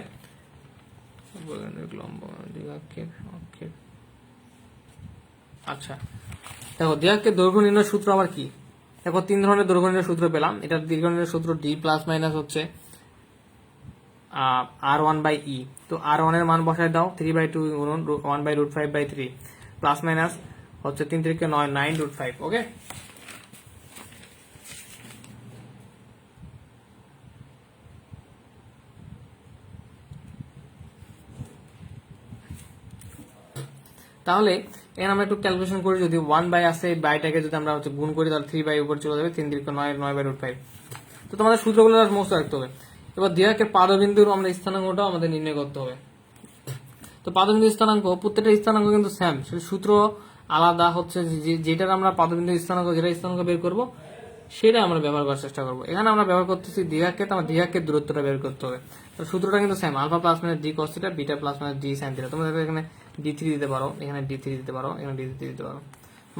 Speaker 1: আচ্ছা দেখো, দ্বিঘাক্ষের দৈর্ঘ্য নির্ণয় সূত্র আবার কি। দেখো 3 ধরনের দৈর্ঘ্য নির্ণয় সূত্র পেলাম। এটার দীর্ঘ নির্ণয় সূত্র d প্লাস মাইনাস হচ্ছে r1/e। তো r1 এর মান বসায় দাও 3/2 গুণন 1/√5/3 প্লাস মাইনাস হচ্ছে 3 থেকে 9 9√5। ওকে, তাহলে এখানে আমরা একটু ক্যালকুলেশন করি, যদি 1 বাই আসে বাইটাকে যদি আমরা হচ্ছে গুণ করি তাহলে 3 বাই উপর চলে যাবে, 3 দীর্ঘ 9, 9 বাই √5। তো তোমাদের সূত্রগুলো মুখস্থ রাখতে হবে। এবার দ্বিঘাকের পাদবিন্দুর আমরা স্থানাঙ্কটাও আমাদের নির্ণয় করতে হবে। তো পাদবিন্দু স্থানাঙ্ক প্রত্যেকটা স্থানাঙ্ক কিন্তু সেম, সূত্র আলাদা হচ্ছে, যেটার আমরা পাদবিন্দু স্থানাঙ্ক যেটা স্থানাঙ্ক বের করব সেটা আমরা ব্যবহার করার চেষ্টা করবো। এখানে আমরা ব্যবহার করতেছি দ্বিঘাতকে, তো আমার দ্বিঘাতের দূরত্বটা বের করতে হবে। তো সূত্রটা কিন্তু same, alpha plus minus d cos theta, beta plus minus d sine theta. তোমরা এখানে d3 দিতে পারো, এখানে d3 দিতে পারো, এখানে d3 দিতে পারো।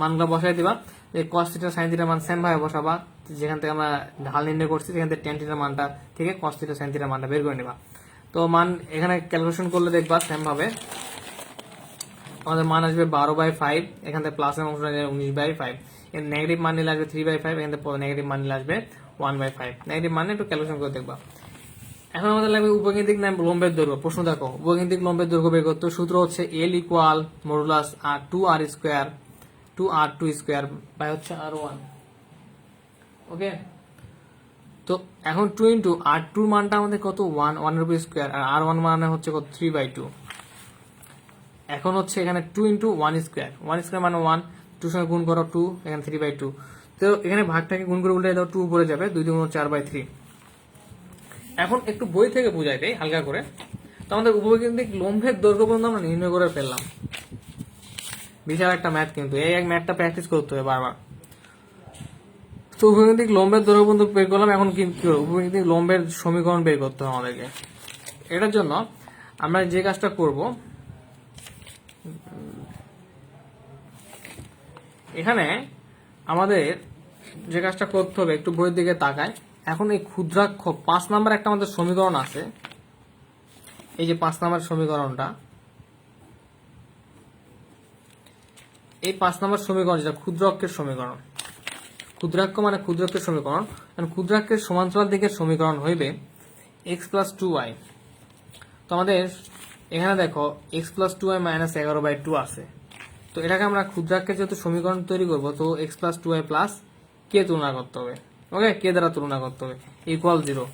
Speaker 1: মানগুলো বসাই দিবা, এই কস থিটা সাইন থিটার মান সেম ভাবে বসাবা, যেখান থেকে আমরা ঢাল নির্ণয় করছি সেখান থেকে টেন থিটার মানটা থেকে কস থিটা সাইন থিটার মানটা বের করে নিবা। তো মান এখানে ক্যালকুলেশন করলে দেখবা সেম ভাবে আমাদের মান আসবে 12/5, এখান থেকে প্লাসের অংশ 19/5, নেগেটিভ মান নিলে আসবে 3/5, এখান থেকে নেগেটিভ মান নিলে আসবে 1/5। নেগেটিভ মানে একটু ক্যালকুলেশন করে দেখবা। এখন আমাদের লাগবে উপকেন্দ্রিক লম্বের দৈর্ঘ্য। প্রশ্ন দেখো, উপকেন্দ্রিক লম্বের দৈর্ঘ্য বের করতে সূত্র হচ্ছে L equal modulus R2R square 2R2 square by হচ্ছে R1। ওকে, তো এখন 2 ইন্টু R2 মানটা আমাদের কত 1, 1 এর উপর স্কোয়ার, আর R1 মানে হচ্ছে কত 3/2। এখন হচ্ছে এখানে 2 ইন্টু 1 স্কোয়ার, 1 স্কোয়ার মানে 1, 2 সঙ্গে গুণ করো 2, এখানে 3/2। তো এখানে ভাগটাকে গুণ করে উল্টে দাও, 2 উপরে যাবে, 2 2 4/3। এখন একটু বই থেকে বুঝাই দেয় হালকা করে। তো আমাদের উপকেন্দ্রিক লম্বের দৈর্ঘ্য পর্যন্ত আমরা নির্ণয় করে ফেললাম। বিশাল একটা ম্যাথ, কিন্তু এই এক ম্যাথটা প্র্যাকটিস করতে হবে বারবার। তো উপকেন্দ্রিক লম্বের দৈর্ঘ্য পর্যন্ত বের করলাম। এখন কি করবো, উপকেন্দ্রিক লম্বের সমীকরণ বের করতে হবে আমাদেরকে। এটার জন্য আমরা যে কাজটা করব, এখানে আমাদের যে কাজটা করতে হবে, একটু বইয়ের দিকে তাকায়। এখন এই ক্ষুদ্রাক্ষ 5 নাম্বার একটা আমাদের সমীকরণ আছে, এই যে 5 নাম্বার সমীকরণটা, এই 5 নাম্বার সমীকরণ যেটা ক্ষুদ্রাক্ষের সমীকরণ, ক্ষুদ্রাক্ষ মানে ক্ষুদ্রাক্ষের সমীকরণ, কারণ ক্ষুদ্রাক্ষের সমান্তরাল দিকের সমীকরণ হইবে x প্লাস 2y। তো আমাদের এখানে দেখো x প্লাস 2y মাইনাস 11/2 আছে। তো এটাকে আমরা ক্ষুদ্রাক্ষের যেহেতু সমীকরণ তৈরি করবো, তো x প্লাস 2y প্লাস কে তুলনা করতে হবে। ওকে, কে দ্বারা তুলনা করতে হবে, ইকুয়াল 0।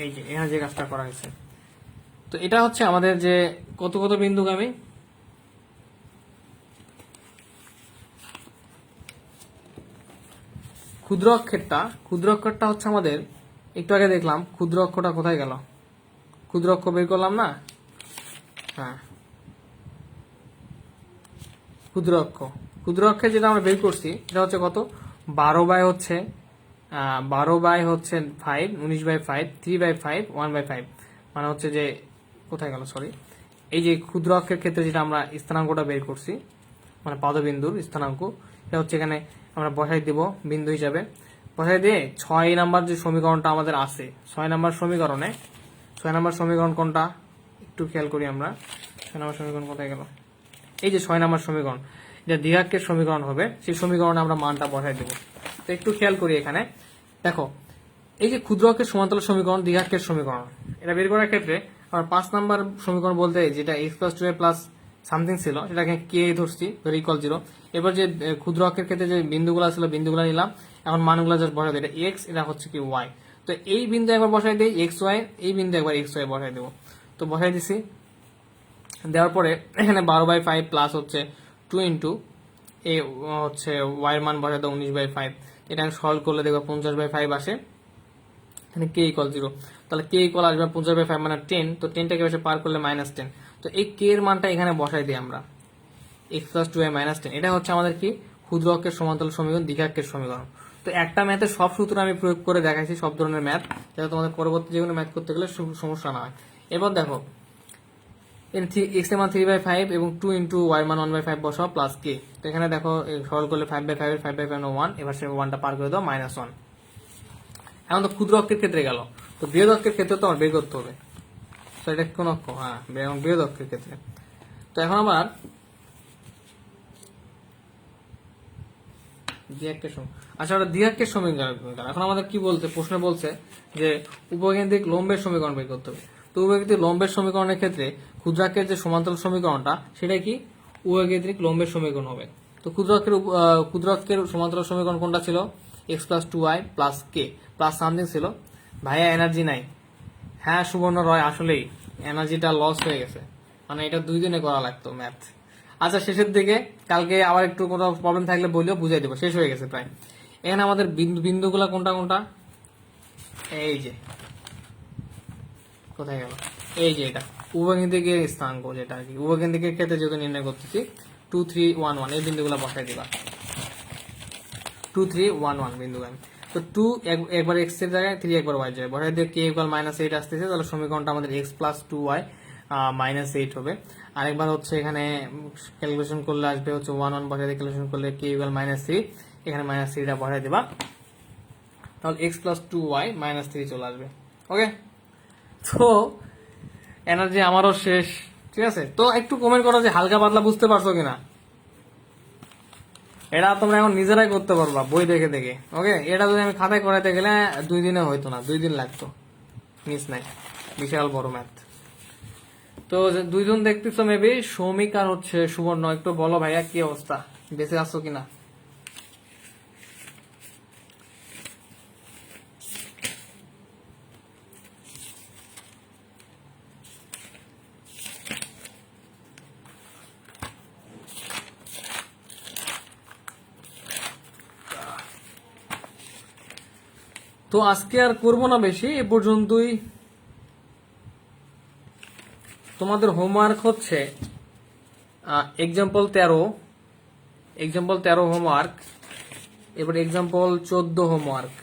Speaker 1: এই যে এখানে যে কাজটা করা হয়েছে, তো এটা হচ্ছে আমাদের যে কত কত বিন্দুগামী, ক্ষুদ্র অক্ষরটা হচ্ছে আমাদের, একটু আগে দেখলাম ক্ষুদ্র অক্ষরটা কোথায় গেল, ক্ষুদ্র অক্ষর বের করলাম না, হ্যাঁ ক্ষুদ্র অক্ষর যেটা আমরা বের করছি এটা হচ্ছে কত 12/5, 19/5, 3/5, 1/5, মানে হচ্ছে যে কোথায় গেল, সরি, এই যে ক্ষুদ্র অক্ষের ক্ষেত্রে যেটা আমরা স্থানাঙ্কটা বের করছি, মানে পাদবিন্দুর স্থানাঙ্ক, এটা হচ্ছে এখানে আমরা বসাই দিব বিন্দু হিসাবে। বসাই দিয়ে 6 নাম্বার যে সমীকরণটা আমাদের আছে, 6 নাম্বার সমীকরণ কোনটা একটু খেয়াল করি আমরা। 6 নাম্বার সমীকরণ কোথায় গেল, এই যে 6 নাম্বার সমীকরণ, এটা দ্বিঘাকের সমীকরণ হবে, সেই সমীকরণে আমরা মানটা বসাই দেব। তো একটু খেয়াল করি, এখানে দেখো এই যে ক্ষুদ্র অক্ষের সমান্তরাল সমীকরণ, দ্বিঘাকের সমীকরণ, এটা বের করার ক্ষেত্রে আমরা 5 নাম্বার সমীকরণ বলতে যেটা x plus 2y plus something ছিল, সেটাকে কে ধরছি, ধরে ইকুয়াল 0। এবার যে ক্ষুদ্র অক্ষের ক্ষেত্রে যে বিন্দুগুলো ছিল, বিন্দুগুলো নিলাম, এখন মানগুলো জাস্ট বসাই দিই, এটা x, এটা হচ্ছে কি y। তো এই বিন্দু একবার বসাই দিই xy, এই বিন্দু একবার xy বসাই দেবো। তো বসাই দিছি, দেওয়ার পরে এখানে 12/5 প্লাস হচ্ছে 2 ইন্টু এ হচ্ছে y এর মান বসাই দাও 19/5, এটা সলভ করলে দেখবো 50/5 আসে, এখানে কে ইকুয়াল 0। তাহলে কে ইকুয়াল আসবে 50/5 মানে 10, তো 10টাকে পাশে পার করলে -10। তো এই কে এর মানটা এখানে বসাই দিই আমরা, x প্লাস 2y মাইনাস 10। এটা হচ্ছে আমাদের কি ক্ষুদ্র অক্ষের সমান্তরাল সমীকরণ, দ্বিঘাকের সমীকরণ। তো একটা ম্যাথের সব সূত্র আমি প্রয়োগ করে দেখাইছি, সব ধরনের ম্যাথ, যাতে তোমাদের পরবর্তী যেগুলো ম্যাথ করতে গেলে সমস্যা না হয়। এবার দেখো x এর মান 3/5 এবং 2 ইন্টু y মান 1/5 বসাও প্লাস কে। তো এখানে দেখো সরল করলে 5/5 এর 5/5 1, এবার সে 1টা পার করে দাও -1। এখন তো ক্ষুদ্র অক্ষের ক্ষেত্রে গেল, তো বৃহৎ অক্ষের ক্ষেত্রে তো আমার বের করতে হবে। তো এটা কোন অক্ষ, হ্যাঁ এখন বৃহৎ অক্ষের ক্ষেত্রে। তো এখন আবার আচ্ছা, ওটা দ্বিঘাকের সমীকরণ। এখন আমাদের কি বলছে, প্রশ্ন বলছে যে উপকেন্দ্রিক লম্বের সমীকরণ বের করতে হবে। তো উপকেন্দ্রিক লম্বের সমীকরণের ক্ষেত্রে ক্ষুদ্রাক্ষের যে সমান্তরাল সমীকরণটা, সেটা কি উপকেন্দ্রিক লম্বের সমীকরণ হবে। তো ক্ষুদ্রাক্ষের সমান্তরাল সমীকরণ কোনটা ছিল, x plus 2y plus k plus something ছিল। ভাইয়া এনার্জি নাই, হ্যাঁ সুবর্ণ রয়, আসলেই এনার্জিটা লস হয়ে গেছে, মানে এটা 2 দিনে করা লাগতো ম্যাথ। আচ্ছা শেষের দিকে কালকে আবার একটু কোনো প্রবলেম থাকলে বললেও বুঝাই দেবো, শেষ হয়ে গেছে প্রায়। এখানে আমাদের বিন্দুগুলা কোনটা কোনটা, এই যে কোথায় গেল, এই যে এটা উভয়কেন্দ্রিকের স্থানাঙ্ক, যেটা আর কি উভয়কেন্দ্রিকের ক্ষেত্রে যেহেতু নির্ণয় করতেছি 2 3 1 1 এই বিন্দুগুলো বসাই দিবা, 2 3 1 1 বিন্দু। তো 2 একবার এক্স এর জায়গায়, 3 একবার ওয়াই জায়গায় বসাই দিয়ে কে ইকুয়াল -8 আসতেছে, তাহলে সমীকরণটা আমাদের এক্স প্লাস 2y -8 হবে। আরেকবার হচ্ছে এখানে ক্যালকুলেশন করলে আসবে হচ্ছে 1 1 বসাই দিয়ে ক্যালকুলেশন করলে কে ইকুয়াল -3, এখানে -3টা বসাই দিবা, তাহলে এক্স প্লাস 2y -3 চলে আসবে। ওকে, তো এনার্জি আমারও শেষ, ঠিক আছে। তো একটু কমেন্ট করো যে হালকা পাতলা বুঝতে পারছো কিনা, এটা তোমরা এখন নিজেরাই করতে পারবা বই দেখে দেখে। ওকে, এটা যদি আমি খাতায় করাইতে গেলে 2 দিনে হইতো না, 2 দিন লাগতো, মিস নাই, বিশাল বড় ম্যাথ। তো দুইজন দেখতেছো মেবি, সৌমিক আর হচ্ছে সুবর্ণ, একটু বলো ভাইয়া কি অবস্থা, বেঁচে আছো কিনা? তো আজকে আর করবো না বেশি, এ পর্যন্তই। তোমাদের হোমওয়ার্ক হচ্ছে এক্সাম্পল 13 হোমওয়ার্ক, এবার এক্সাম্পল 14 হোমওয়ার্ক,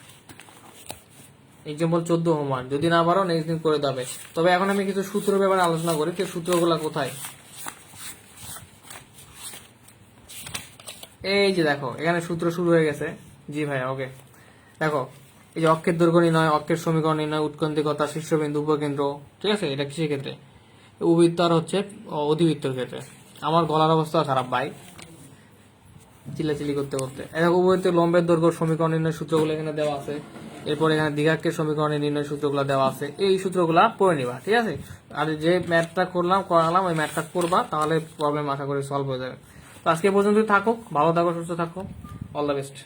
Speaker 1: যদি না পারো নেক্সট দিন করে দেবে। তবে এখন আমি কিছু সূত্র ব্যাপারে আলোচনা করি, যে সূত্রগুলা কোথায়, এই যে দেখো এখানে সূত্র শুরু হয়ে গেছে। জি ভাইয়া, ওকে। দেখো এই যে অক্ষের দৈর্ঘ্য নির্ণয়, অক্ষের সমীকরণ নির্ণয়, উৎকেন্দ্রিকতা, শীর্ষবিন্দু, উপকেন্দ্র, ঠিক আছে। এটা কিসের ক্ষেত্রে, উপবৃত্ত আর হচ্ছে অধিবৃত্তের ক্ষেত্রে। আমার গলার অবস্থা খারাপ ভাই, চিল্লাচিল্লি করতে করতে। এখন উপবৃত্তের লম্বের দৈর্ঘ্য সমীকরণ নির্ণয় সূত্রগুলো এখানে দেওয়া আছে, এরপর এখানে দ্বিঘাক্ষের সমীকরণের নির্ণয় সূত্রগুলো দেওয়া আছে, এই সূত্রগুলা পড়ে নিবা, ঠিক আছে। আর যে ম্যাথটা করালাম ওই ম্যাথটা করবা, তাহলে প্রবলেম আশা করি সলভ হয়ে যাবে। তো আজকে পর্যন্ত থাকুক, ভালো থাকো, সুস্থ থাকো, অল দ্য বেস্ট।